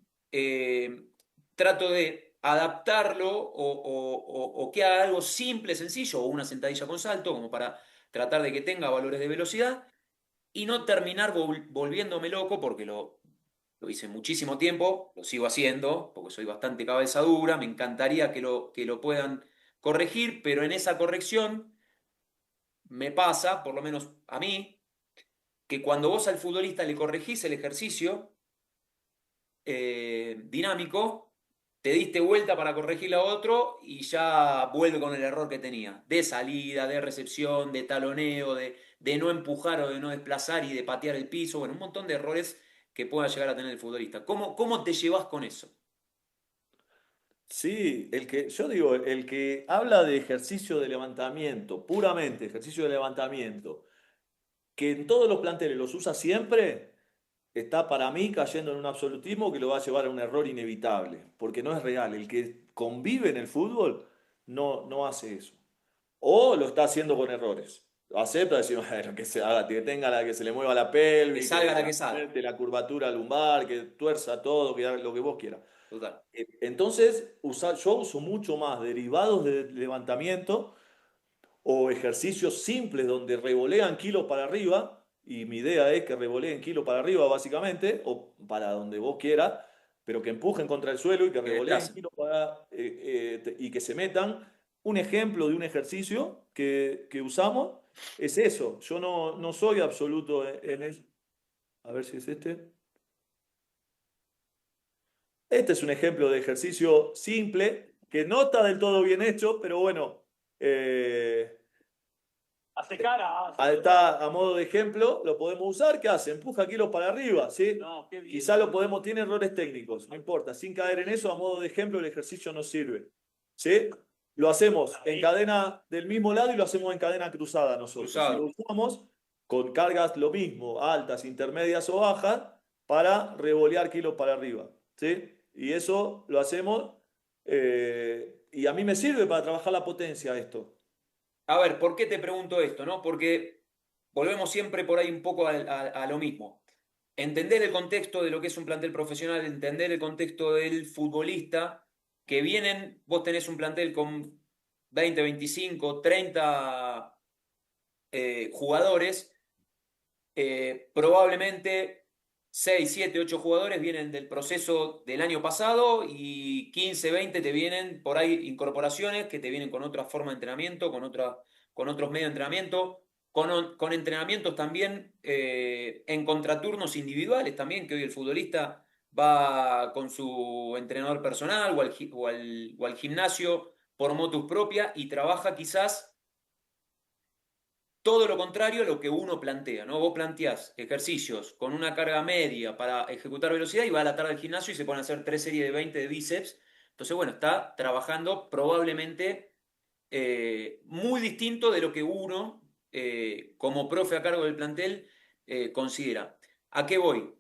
trato de adaptarlo o que haga algo simple, sencillo, o una sentadilla con salto, como para tratar de que tenga valores de velocidad y no terminar volviéndome loco, porque lo hice muchísimo tiempo, lo sigo haciendo, porque soy bastante cabeza dura, me encantaría que lo puedan corregir, pero en esa corrección me pasa, por lo menos a mí, que cuando vos al futbolista le corregís el ejercicio, dinámico, te diste vuelta para corregir a otro y ya vuelve con el error que tenía, de salida, de recepción, de taloneo, de no empujar o de no desplazar y de patear el piso, bueno, un montón de errores que pueda llegar a tener el futbolista. ¿Cómo te llevas con eso? Sí, yo digo, el que habla de ejercicio de levantamiento, puramente ejercicio de levantamiento, que en todos los planteles los usa siempre, está para mí cayendo en un absolutismo que lo va a llevar a un error inevitable, porque no es real. El que convive en el fútbol no hace eso. O lo está haciendo con errores. Lo acepta, decir, bueno, que se haga, que tenga que se le mueva la Que pelvis, salga que la la que salga. muerte, la curvatura lumbar, que tuerza todo, que haga lo que vos quieras. Total. Entonces, yo uso mucho más derivados de levantamiento o ejercicios simples donde revolean kilos para arriba, y mi idea es que revoleen kilos para arriba básicamente, o para donde vos quieras, pero que empujen contra el suelo y que Que revoleen desplacen. kilos y que se metan. Un ejemplo de un ejercicio que usamos es eso. Yo no soy absoluto en eso. A ver si es este. Este es un ejemplo de ejercicio simple, que no está del todo bien hecho, pero bueno, eh, Hace cara. está a modo de ejemplo, lo podemos usar. ¿Qué hace? Empuja kilos para arriba, ¿sí? No, qué bien. Quizá lo podemos, tiene errores técnicos, no importa. Sin caer en eso, a modo de ejemplo, el ejercicio nos sirve. ¿Sí? Lo hacemos en cadena del mismo lado y lo hacemos en cadena cruzada nosotros. Y lo Cruzado. usamos con cargas lo mismo, altas, intermedias o bajas, para revolear kilos para arriba. ¿Sí? Y eso lo hacemos, y a mí me sirve para trabajar la potencia esto. A ver, ¿por qué te pregunto esto, no? Porque volvemos siempre por ahí un poco a lo mismo. Entender el contexto de lo que es un plantel profesional, entender el contexto del futbolista, que vienen, vos tenés un plantel con 20, 25, 30 jugadores, probablemente 6, 7, 8 jugadores vienen del proceso del año pasado y 15, 20 te vienen por ahí incorporaciones que te vienen con otra forma de entrenamiento, con otros medios de entrenamiento, con entrenamientos también en contraturnos individuales también, que hoy el futbolista va con su entrenador personal o al gimnasio por motus propia y trabaja quizás todo lo contrario a lo que uno plantea, ¿no? Vos planteás ejercicios con una carga media para ejecutar velocidad y va a la tarde al gimnasio y se pone a hacer 3 series de 20 de bíceps. Entonces, bueno, está trabajando probablemente muy distinto de lo que uno, como profe a cargo del plantel, considera. ¿A qué voy?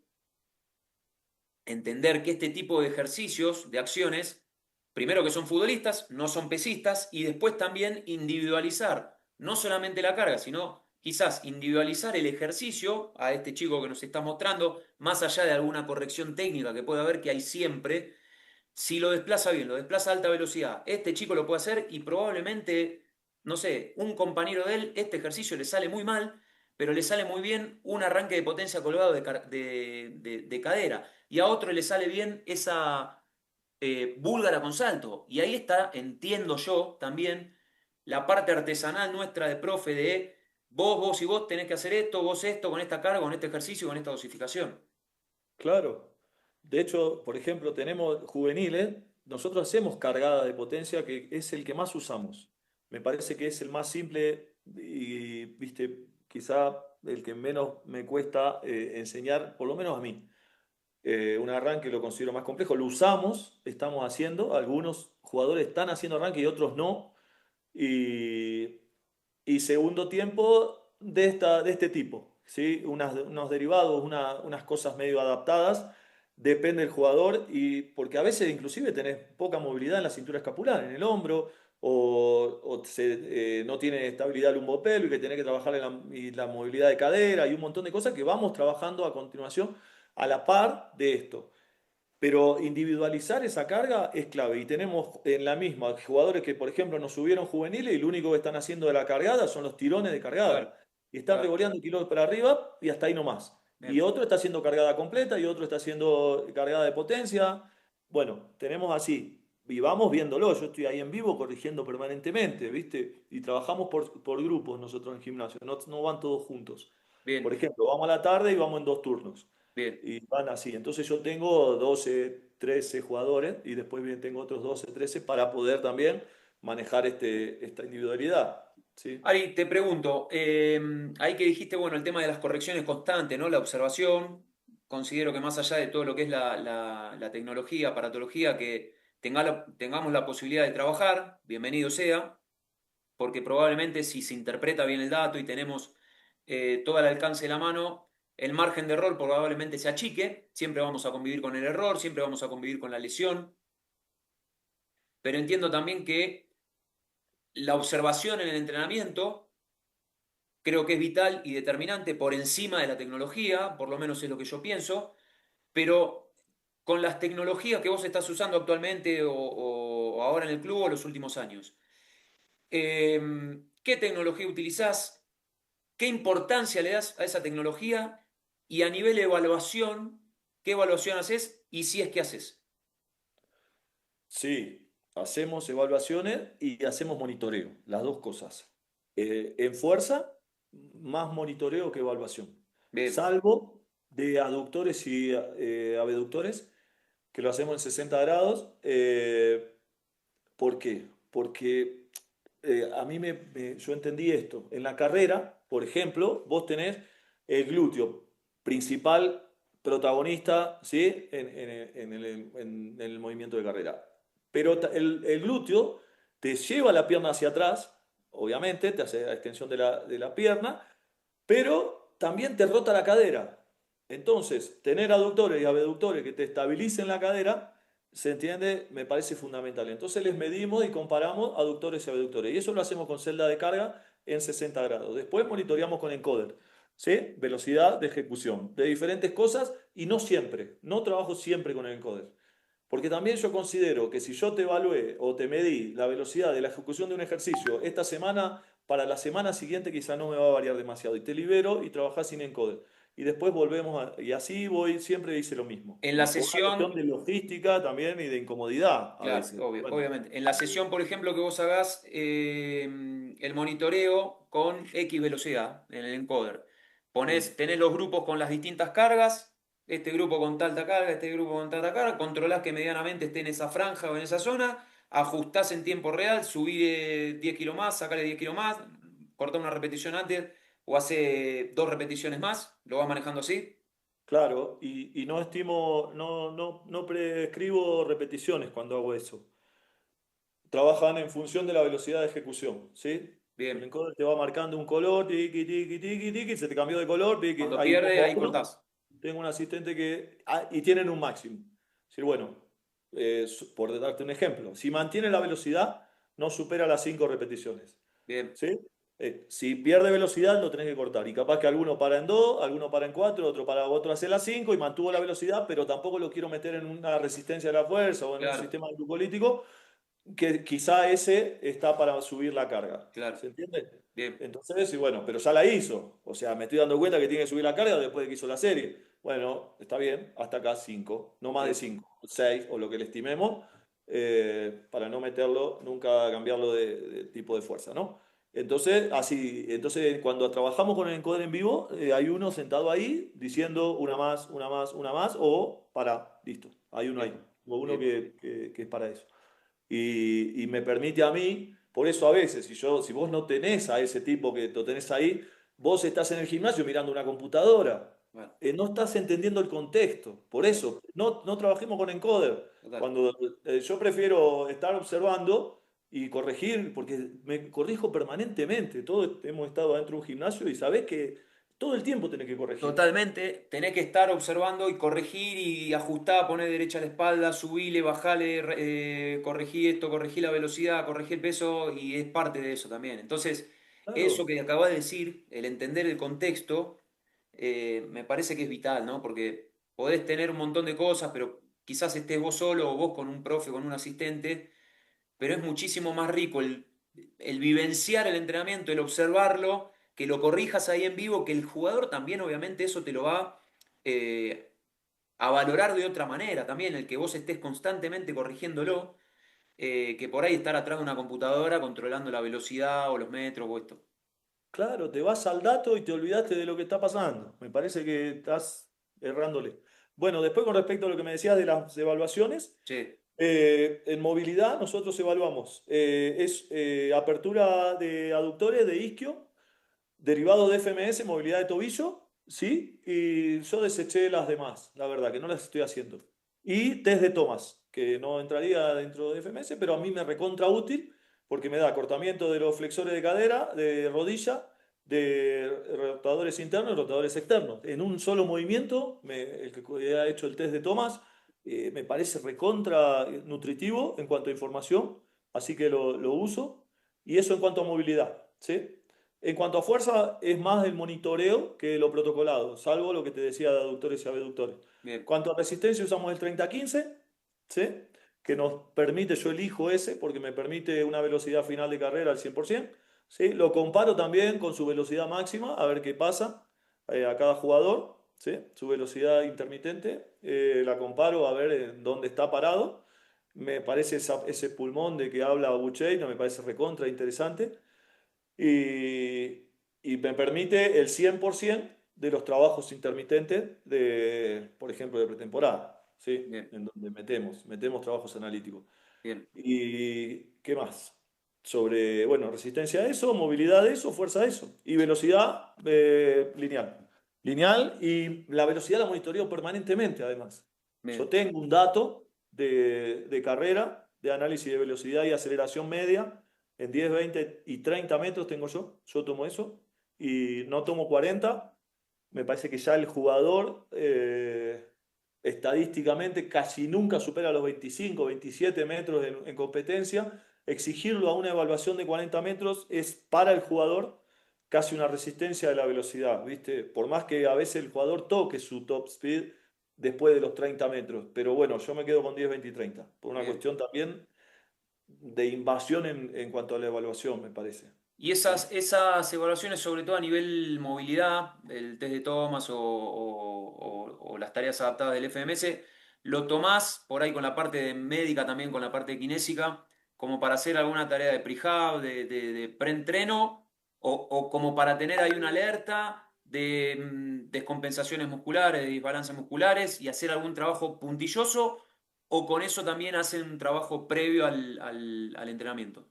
Entender que este tipo de ejercicios, de acciones, primero que son futbolistas, no son pesistas, y después también individualizar no solamente la carga, sino quizás individualizar el ejercicio a este chico que nos está mostrando, más allá de alguna corrección técnica que puede haber, que hay siempre. Si lo desplaza bien, lo desplaza a alta velocidad, este chico lo puede hacer y probablemente, no sé, un compañero de él, este ejercicio le sale muy mal, pero le sale muy bien un arranque de potencia colgado de cadera. Y a otro le sale bien esa búlgara con salto. Y ahí está, entiendo yo también, la parte artesanal nuestra de profe de vos y vos tenés que hacer esto, vos esto, con esta carga, con este ejercicio, con esta dosificación. Claro. De hecho, por ejemplo, tenemos juveniles, nosotros hacemos cargada de potencia, que es el que más usamos. Me parece que es el más simple y, viste, quizá el que menos me cuesta enseñar, por lo menos a mí. Un arranque lo considero más complejo. Lo usamos, estamos haciendo, algunos jugadores están haciendo arranque y otros no. Y, y segundo tiempo de este tipo, ¿sí? Unos derivados, unas cosas medio adaptadas, depende del jugador, y porque a veces inclusive tenés poca movilidad en la cintura escapular, en el hombro, no tiene estabilidad lumbopelvica y que tenés que trabajar y la movilidad de cadera y un montón de cosas que vamos trabajando a continuación a la par de esto. Pero individualizar esa carga es clave. Y tenemos en la misma jugadores que, por ejemplo, nos subieron juveniles y lo único que están haciendo de la cargada son los tirones de Claro, cargada. Y están claro. revoleando kilos para arriba y hasta ahí nomás. Y Bien. otro está haciendo cargada completa y otro está haciendo cargada de potencia. Bueno, tenemos así. Y vamos viéndolo. Yo estoy ahí en vivo corrigiendo permanentemente, ¿viste? Y trabajamos por grupos nosotros en el gimnasio. No van todos juntos. Por Bien, ejemplo, vamos a la tarde y vamos en 2 turnos. bien. Y van así. Entonces yo tengo 12 13 jugadores y después bien tengo otros 12 13 para poder también manejar esta individualidad. ¿Sí? Ari, te pregunto, ahí que dijiste, bueno, el tema de las correcciones constantes, ¿no? La observación, considero que más allá de todo lo que es la tecnología, aparatología, que tengamos la posibilidad de trabajar, bienvenido sea, porque probablemente si se interpreta bien el dato y tenemos todo al alcance de la mano, el margen de error probablemente se achique, siempre vamos a convivir con el error, siempre vamos a convivir con la lesión, pero entiendo también que la observación en el entrenamiento creo que es vital y determinante por encima de la tecnología, por lo menos es lo que yo pienso, pero con las tecnologías que vos estás usando actualmente o ahora en el club o los últimos años, ¿qué tecnología utilizás? ¿Qué importancia le das a esa tecnología? Y a nivel de evaluación, ¿qué evaluación haces y si es que haces? Sí, hacemos evaluaciones y hacemos monitoreo, las dos cosas. En fuerza, más monitoreo que evaluación. Bien, Salvo de aductores y abductores, que lo hacemos en 60 grados. ¿Por qué? Porque a mí yo entendí esto. En la carrera, por ejemplo, vos tenés el glúteo principal protagonista, ¿sí? En el movimiento de carrera. Pero el glúteo te lleva la pierna hacia atrás, obviamente, te hace la extensión de la pierna, pero también te rota la cadera. Entonces, tener aductores y abductores que te estabilicen la cadera, ¿se entiende? Me parece fundamental. Entonces les medimos y comparamos aductores y abductores. Y eso lo hacemos con celda de carga en 60 grados. Después monitoreamos con encoder, ¿sí? Velocidad de ejecución, de diferentes cosas y no siempre. No trabajo siempre con el encoder. Porque también yo considero que si yo te evalué o te medí la velocidad de la ejecución de un ejercicio esta semana, para la semana siguiente quizá no me va a variar demasiado. Y te libero y trabajás sin encoder. Y después volvemos y así voy, siempre hice lo mismo. en la Y por una sesión, cuestión de logística también y de incomodidad a claro, veces. obvio, Bueno, obviamente. En la sesión, por ejemplo, que vos hagas el monitoreo con X velocidad en el encoder. sí, Tenés los grupos con las distintas cargas, este grupo con tanta carga, este grupo con tanta carga, controlás que medianamente esté en esa franja o en esa zona, ajustás en tiempo real, subir 10 kilos más, sacarle 10 kilos más, cortar una repetición antes o hace dos repeticiones más, lo vas manejando así. claro. Y no estimo, no prescribo repeticiones cuando hago eso. Trabajan en función de la velocidad de ejecución, ¿sí? El Bien, encoder te va marcando un color, tiqui, tiqui, tiqui, tiqui, se te cambió de color, tiqui, cuando ahí pierde, pongo ahí uno, cortás. tengo un asistente que... y tienen un máximo. Es decir, bueno, por darte un ejemplo, si mantiene la velocidad, no supera las 5 repeticiones, Bien, ¿sí? Si pierde velocidad, lo tenés que cortar. Y capaz que alguno para en 2, alguno para en 4, otro hace las 5 y mantuvo la velocidad, pero tampoco lo quiero meter en una resistencia de la fuerza o en un claro, sistema glucolítico que quizá ese está para subir la carga. claro, ¿Se entiende? bien, Entonces, y bueno, pero ya la hizo. O sea, me estoy dando cuenta que tiene que subir la carga después de que hizo la serie. Bueno, está bien, hasta acá 5, no más de bien. 5, 6 o lo que le estimemos, para no meterlo, nunca cambiarlo de tipo de fuerza, ¿no? Entonces, así, entonces cuando trabajamos con el encoder en vivo, hay uno sentado ahí diciendo una más, una más, una más, o para, listo, hay uno ahí, Bien, o uno bien, que es para eso y me permite a mí, por eso a veces, si vos no tenés a ese tipo que lo tenés ahí, vos estás en el gimnasio mirando una computadora, bueno, no estás entendiendo el contexto, por eso, no trabajemos con encoder. total. Cuando yo prefiero estar observando y corregir, porque me corrijo permanentemente, todos hemos estado dentro de un gimnasio y sabés que todo el tiempo tenés que corregir. Totalmente, tenés que estar observando y corregir y ajustar, poner derecha la espalda, subile, bajale, corregí esto, corregí la velocidad, corregí el peso y es parte de eso también. Entonces, eso Claro. que acabas de decir, el entender el contexto, me parece que es vital, ¿no? Porque podés tener un montón de cosas, pero quizás estés vos solo o vos con un profe, con un asistente, pero es muchísimo más rico el vivenciar el entrenamiento, el observarlo, que lo corrijas ahí en vivo, que el jugador también obviamente eso te lo va eh, a valorar de otra manera también, el que vos estés constantemente corrigiéndolo, que por ahí estar atrás de una computadora controlando la velocidad o los metros o esto. Claro, te vas al dato y te olvidaste de lo que está pasando. Me parece que estás errándole. Bueno, después con respecto a lo que me decías de las evaluaciones, Sí, en movilidad nosotros evaluamos, apertura de aductores de isquio, derivado de FMS, movilidad de tobillo, ¿sí? Y yo deseché las demás, la verdad, que no las estoy haciendo. Y test de Thomas, que no entraría dentro de FMS, pero a mí me recontra útil porque me da acortamiento de los flexores de cadera, de rodilla, de rotadores internos y rotadores externos. En un solo movimiento, el que ha hecho el test de Thomas, me parece recontra nutritivo en cuanto a información, así que lo uso. Y eso en cuanto a movilidad, ¿sí? En cuanto a fuerza, es más el monitoreo que lo protocolado, salvo lo que te decía de aductores y abductores. En bien, cuanto a resistencia, usamos el 30-15, ¿sí? Que nos permite, yo elijo ese porque me permite una velocidad final de carrera al 100%, ¿sí? Lo comparo también con su velocidad máxima, a ver qué pasa a cada jugador, ¿sí? Su velocidad intermitente, la comparo a ver en dónde está parado Me parece ese pulmón de que habla Bucheino, me parece recontra interesante. Y, y me permite el 100% de los trabajos intermitentes de, por ejemplo, de pretemporada, ¿sí? Bien, En donde metemos trabajos analíticos. bien, ¿Y qué más? Sobre, bueno, resistencia a eso, movilidad a eso, fuerza a eso. Y velocidad lineal. Lineal y la velocidad la monitoreo permanentemente, además. Yo bien, tengo un dato de carrera, de análisis de velocidad y aceleración media. En 10, 20 y 30 metros tengo yo. Yo tomo eso. Y no tomo 40. Me parece que ya el jugador estadísticamente casi nunca supera los 25, 27 metros en competencia. Exigirlo a una evaluación de 40 metros es para el jugador casi una resistencia de la velocidad, ¿viste? Por más que a veces el jugador toque su top speed después de los 30 metros. Pero bueno, yo me quedo con 10, 20 y 30, por una bien. cuestión también de invasión en cuanto a la evaluación, me parece. Y Sí. esas evaluaciones, sobre todo a nivel movilidad, el test de Thomas o las tareas adaptadas del FMS, ¿lo tomás por ahí con la parte de médica, también con la parte de kinésica, como para hacer alguna tarea de prehab, de preentreno, o como para tener ahí una alerta de descompensaciones musculares, de desbalances musculares y hacer algún trabajo puntilloso, o con eso también hacen un trabajo previo al entrenamiento?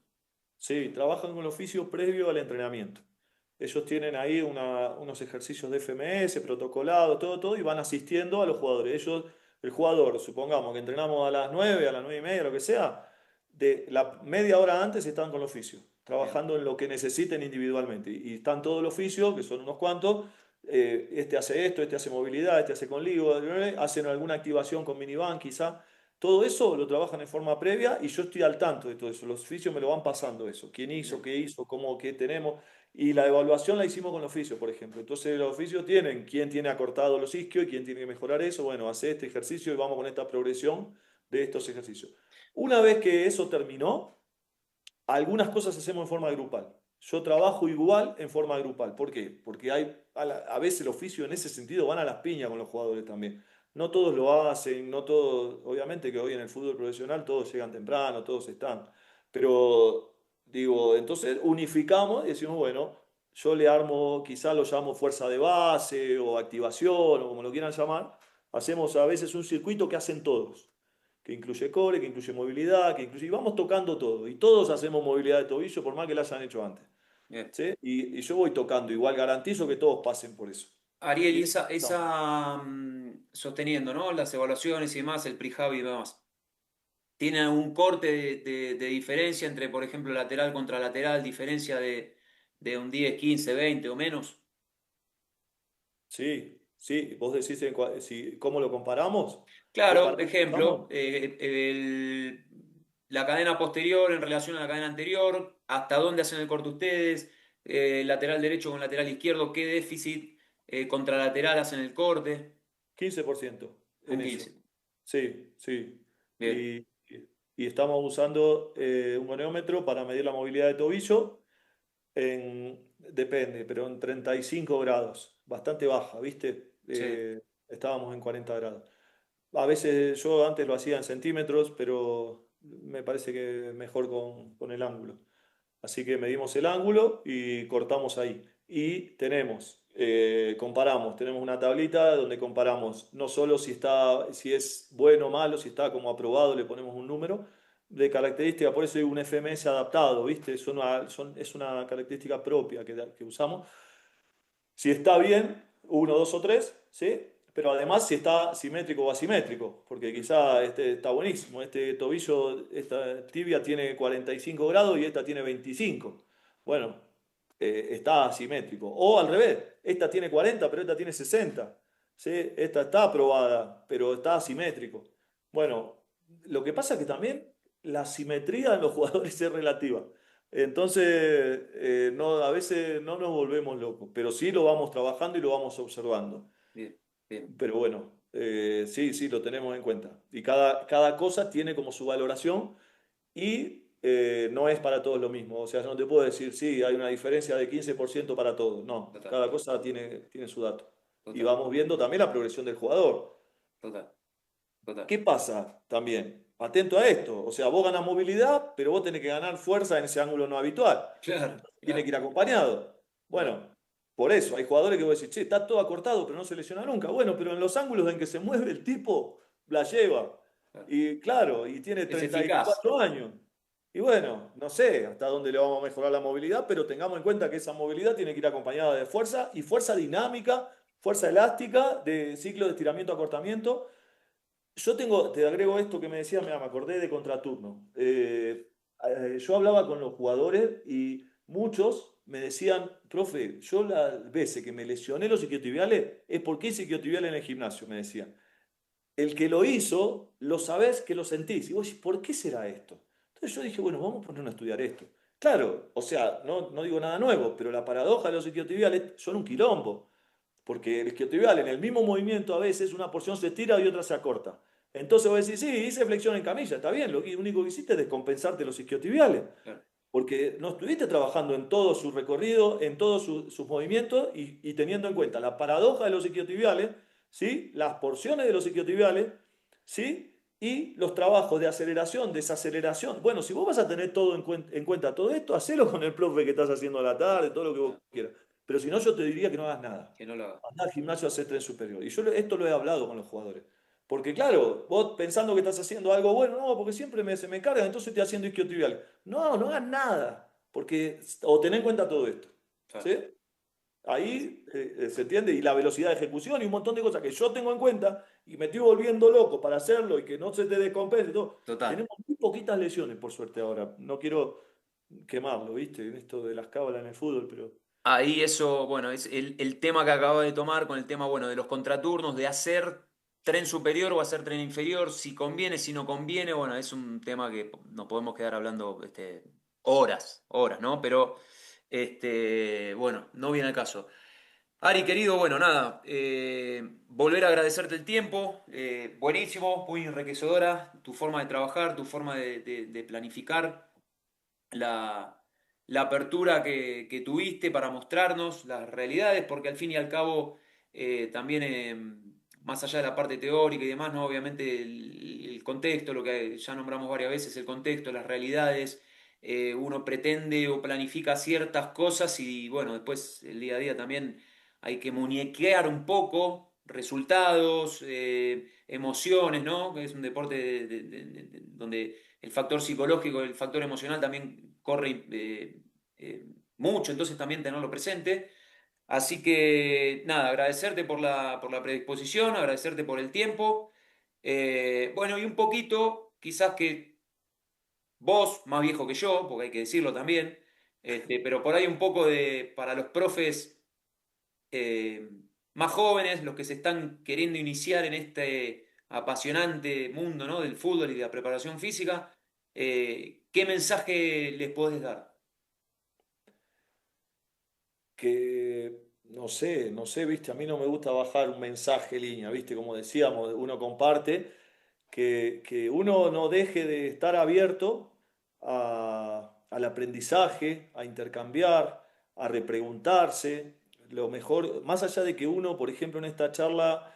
Sí, trabajan con el oficio previo al entrenamiento. Ellos tienen ahí unos ejercicios de FMS, protocolados, todo, y van asistiendo a los jugadores. El jugador, supongamos que entrenamos a las 9, a las 9 y media, lo que sea, de la media hora antes están con el oficio, Bien, trabajando en lo que necesiten individualmente. Y están todo el oficio, que son unos cuantos, este hace esto, este hace movilidad, este hace con ligo, hacen alguna activación con minivan quizá. Todo eso lo trabajan en forma previa y yo estoy al tanto de todo eso. Los oficios me lo van pasando eso. ¿Quién hizo? bien, ¿Qué hizo? ¿Cómo? ¿Qué tenemos? Y la evaluación la hicimos con los oficios, por ejemplo. Entonces los oficios tienen quién tiene acortado los isquios y quién tiene que mejorar eso. Bueno, hace este ejercicio y vamos con esta progresión de estos ejercicios. Una vez que eso terminó, algunas cosas hacemos en forma grupal. Yo trabajo igual en forma grupal. ¿Por qué? Porque a veces el oficio en ese sentido van a las piñas con los jugadores también. No todos lo hacen, no todos, obviamente que hoy en el fútbol profesional todos llegan temprano, todos están. Pero digo, entonces unificamos y decimos, bueno, yo le armo, quizá lo llamo fuerza de base o activación o como lo quieran llamar. Hacemos a veces un circuito que hacen todos, que incluye core, que incluye movilidad, que incluye... Y vamos tocando todo. Y todos hacemos movilidad de tobillo por más que la hayan hecho antes. bien. ¿Sí? Y yo voy tocando. Igual garantizo que todos pasen por eso. Ariel, Y y después estamos. sosteniendo, ¿no? Las evaluaciones y demás, el prehab y demás. ¿Tiene algún corte de diferencia entre, por ejemplo, lateral contra lateral, diferencia de un 10, 15, 20 o menos? Sí, sí. Vos decís cómo lo comparamos. ¿Qué Claro, parámetros ejemplo, usamos? la cadena posterior en relación a la cadena anterior, hasta dónde hacen el corte ustedes, lateral derecho con lateral izquierdo, qué déficit contralateral hacen el corte, 15% un en eso. 15. Sí, sí. Bien, Y estamos usando un gonómetro para medir la movilidad de tobillo depende, pero en 35 grados, bastante baja, ¿viste? sí, Estábamos en 40 grados. A veces yo antes lo hacía en centímetros, pero me parece que mejor con el ángulo. Así que medimos el ángulo y cortamos ahí. Y comparamos, tenemos una tablita donde comparamos no solo si es bueno o malo, si está como aprobado, le ponemos un número de característica, por eso hay un FMS adaptado, ¿viste? Es una característica propia que usamos. Si está bien, uno, dos o tres, ¿sí? Pero además si está simétrico o asimétrico, porque mm, quizá este está buenísimo, este tobillo, esta tibia tiene 45 grados y esta tiene 25. Bueno, está asimétrico. O al revés, esta tiene 40, pero esta tiene 60. ¿Sí? Esta está aprobada, pero está asimétrico. Bueno, lo que pasa es que también la simetría en los jugadores es relativa. Entonces, no, a veces no nos volvemos locos, pero sí lo vamos trabajando y lo vamos observando. bien, bien, Pero bueno, sí, sí, lo tenemos en cuenta. Y cada cosa tiene como su valoración y no es para todos lo mismo. O sea, yo no te puedo decir, sí, hay una diferencia de 15% para todos. No, total, cada cosa tiene su dato. Y total, vamos viendo también la progresión del jugador. total, total. ¿Qué pasa también? atento a esto. O sea, vos ganás movilidad, pero vos tenés que ganar fuerza en ese ángulo no habitual. Claro, Tiene claro, que ir acompañado. claro, Bueno, por eso hay jugadores que vos decís, che, está todo acortado, pero no se lesiona nunca. Bueno, pero en los ángulos en que se mueve el tipo, la lleva. claro. Y claro, y tiene Es treinta y eficaz. cuatro años. Y bueno, no sé hasta dónde le vamos a mejorar la movilidad, pero tengamos en cuenta que esa movilidad tiene que ir acompañada de fuerza y fuerza dinámica, fuerza elástica, de ciclo de estiramiento-acortamiento. Yo tengo, te agrego esto que me decías, mira, me acordé de contraturno. Yo hablaba con los jugadores y muchos me decían, profe, yo las veces que me lesioné los isquiotibiales es porque hice isquiotibiales en el gimnasio, me decían. El que lo hizo, lo sabés que lo sentís. Y vos decís, ¿por qué será esto? Entonces yo dije, bueno, vamos a ponernos a estudiar esto. Claro, o sea, no digo nada nuevo, pero la paradoja de los isquiotibiales son un quilombo. Porque el isquiotibial en el mismo movimiento a veces una porción se estira y otra se acorta. Entonces vos decís, sí, hice flexión en camilla, está bien, lo único que hiciste es descompensarte los isquiotibiales. Claro. Porque no estuviste trabajando en todo su recorrido, en todos sus movimientos y teniendo en cuenta la paradoja de los isquiotibiales, ¿sí? Las porciones de los isquiotibiales, ¿sí? Y los trabajos de aceleración, desaceleración. Bueno, si vos vas a tener todo en cuenta todo esto, hacelo con el profe que estás haciendo a la tarde, todo lo que vos Claro. quieras. Pero si no, yo te diría que no hagas nada. Que no lo haga. Andá al gimnasio a hacer tren superior. Y yo esto lo he hablado con los jugadores. Porque claro, vos pensando que estás haciendo algo bueno, no, porque siempre se me cargan, entonces estoy haciendo isquiotibial. No, no hagas nada. Porque, o ten en cuenta todo esto. Claro. ¿Sí? Sí, sí. Ahí se entiende, y la velocidad de ejecución y un montón de cosas que yo tengo en cuenta y me estoy volviendo loco para hacerlo y que no se te descompense y todo. Total. Tenemos muy poquitas lesiones, por suerte, ahora. No quiero quemarlo, ¿viste? En esto de las cábalas en el fútbol, pero Ahí eso, bueno, es el tema que acabo de tomar con el tema, bueno, de los contraturnos, de hacer tren superior o hacer tren inferior, si conviene, si no conviene, bueno, es un tema que nos podemos quedar hablando horas, horas, ¿no? Pero, bueno, no viene al caso. Ari, querido, bueno, nada, volver a agradecerte el tiempo, buenísimo, muy enriquecedora tu forma de trabajar, tu forma de planificar la, la apertura que tuviste para mostrarnos las realidades, porque al fin y al cabo también, más allá de la parte teórica y demás, ¿no? Obviamente el contexto, lo que ya nombramos varias veces, el contexto, las realidades, uno pretende o planifica ciertas cosas y bueno, después el día a día también hay que muñequear un poco resultados, emociones, ¿no? Que es un deporte donde el factor psicológico, el factor emocional también corre mucho, entonces también tenerlo presente. Así que nada, agradecerte por la predisposición, agradecerte por el tiempo. Bueno, y un poquito, quizás que vos, más viejo que yo, porque hay que decirlo también, pero por ahí un poco para los profes eh, más jóvenes, los que se están queriendo iniciar en este apasionante mundo, ¿no? Del fútbol y de la preparación física, ¿qué mensaje les podés dar? que no sé, viste, a mí no me gusta bajar un mensaje en línea, viste, como decíamos, uno comparte, que uno no deje de estar abierto al aprendizaje, a intercambiar, a repreguntarse. Lo mejor, más allá de que uno, por ejemplo, en esta charla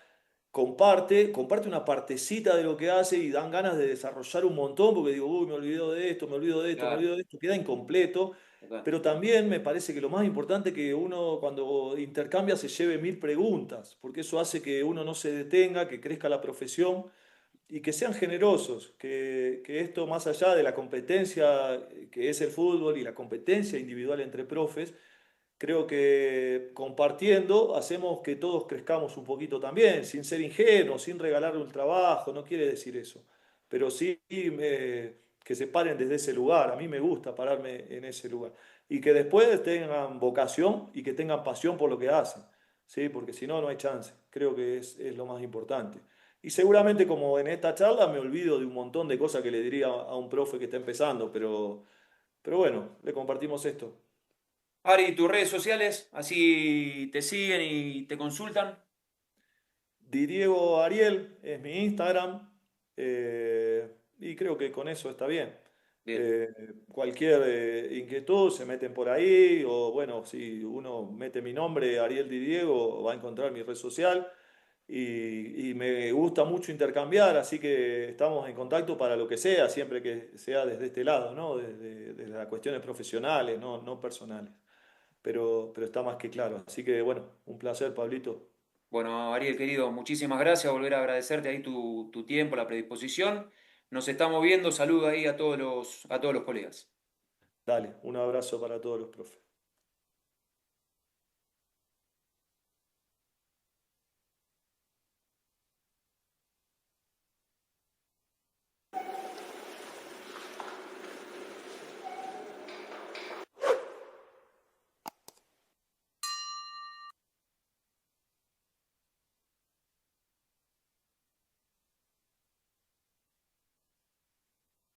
comparte una partecita de lo que hace y dan ganas de desarrollar un montón, porque digo, uy, me olvido de esto, me olvido de esto, me Claro, olvido de esto, queda incompleto. total. Pero también me parece que lo más importante es que uno cuando intercambia se lleve mil preguntas, porque eso hace que uno no se detenga, que crezca la profesión y que sean generosos, que esto más allá de la competencia que es el fútbol y la competencia individual entre profes, creo que compartiendo hacemos que todos crezcamos un poquito también, sin ser ingenuos, sin regalar un trabajo, no quiere decir eso, pero sí que se paren desde ese lugar, a mí me gusta pararme en ese lugar, y que después tengan vocación y que tengan pasión por lo que hacen, ¿sí? Porque si no, no hay chance, creo que es lo más importante. Y seguramente como en esta charla me olvido de un montón de cosas que le diría a un profe que está empezando, pero bueno, le compartimos esto. Ari, tus redes sociales, así te siguen y te consultan. Di Diego Ariel es mi Instagram, y creo que con eso está bien. Bien, Cualquier inquietud se meten por ahí o bueno, si uno mete mi nombre, Ariel Di Diego, va a encontrar mi red social y me gusta mucho intercambiar, así que estamos en contacto para lo que sea, siempre que sea desde este lado, ¿no? Desde las cuestiones profesionales, no personales. Pero está más que claro. Así que bueno, un placer, Pablito. Bueno, Ariel, querido, muchísimas gracias. Volver a agradecerte ahí tu tiempo, la predisposición. Nos estamos viendo. Saludo ahí a todos los colegas. Dale, un abrazo para todos los profes.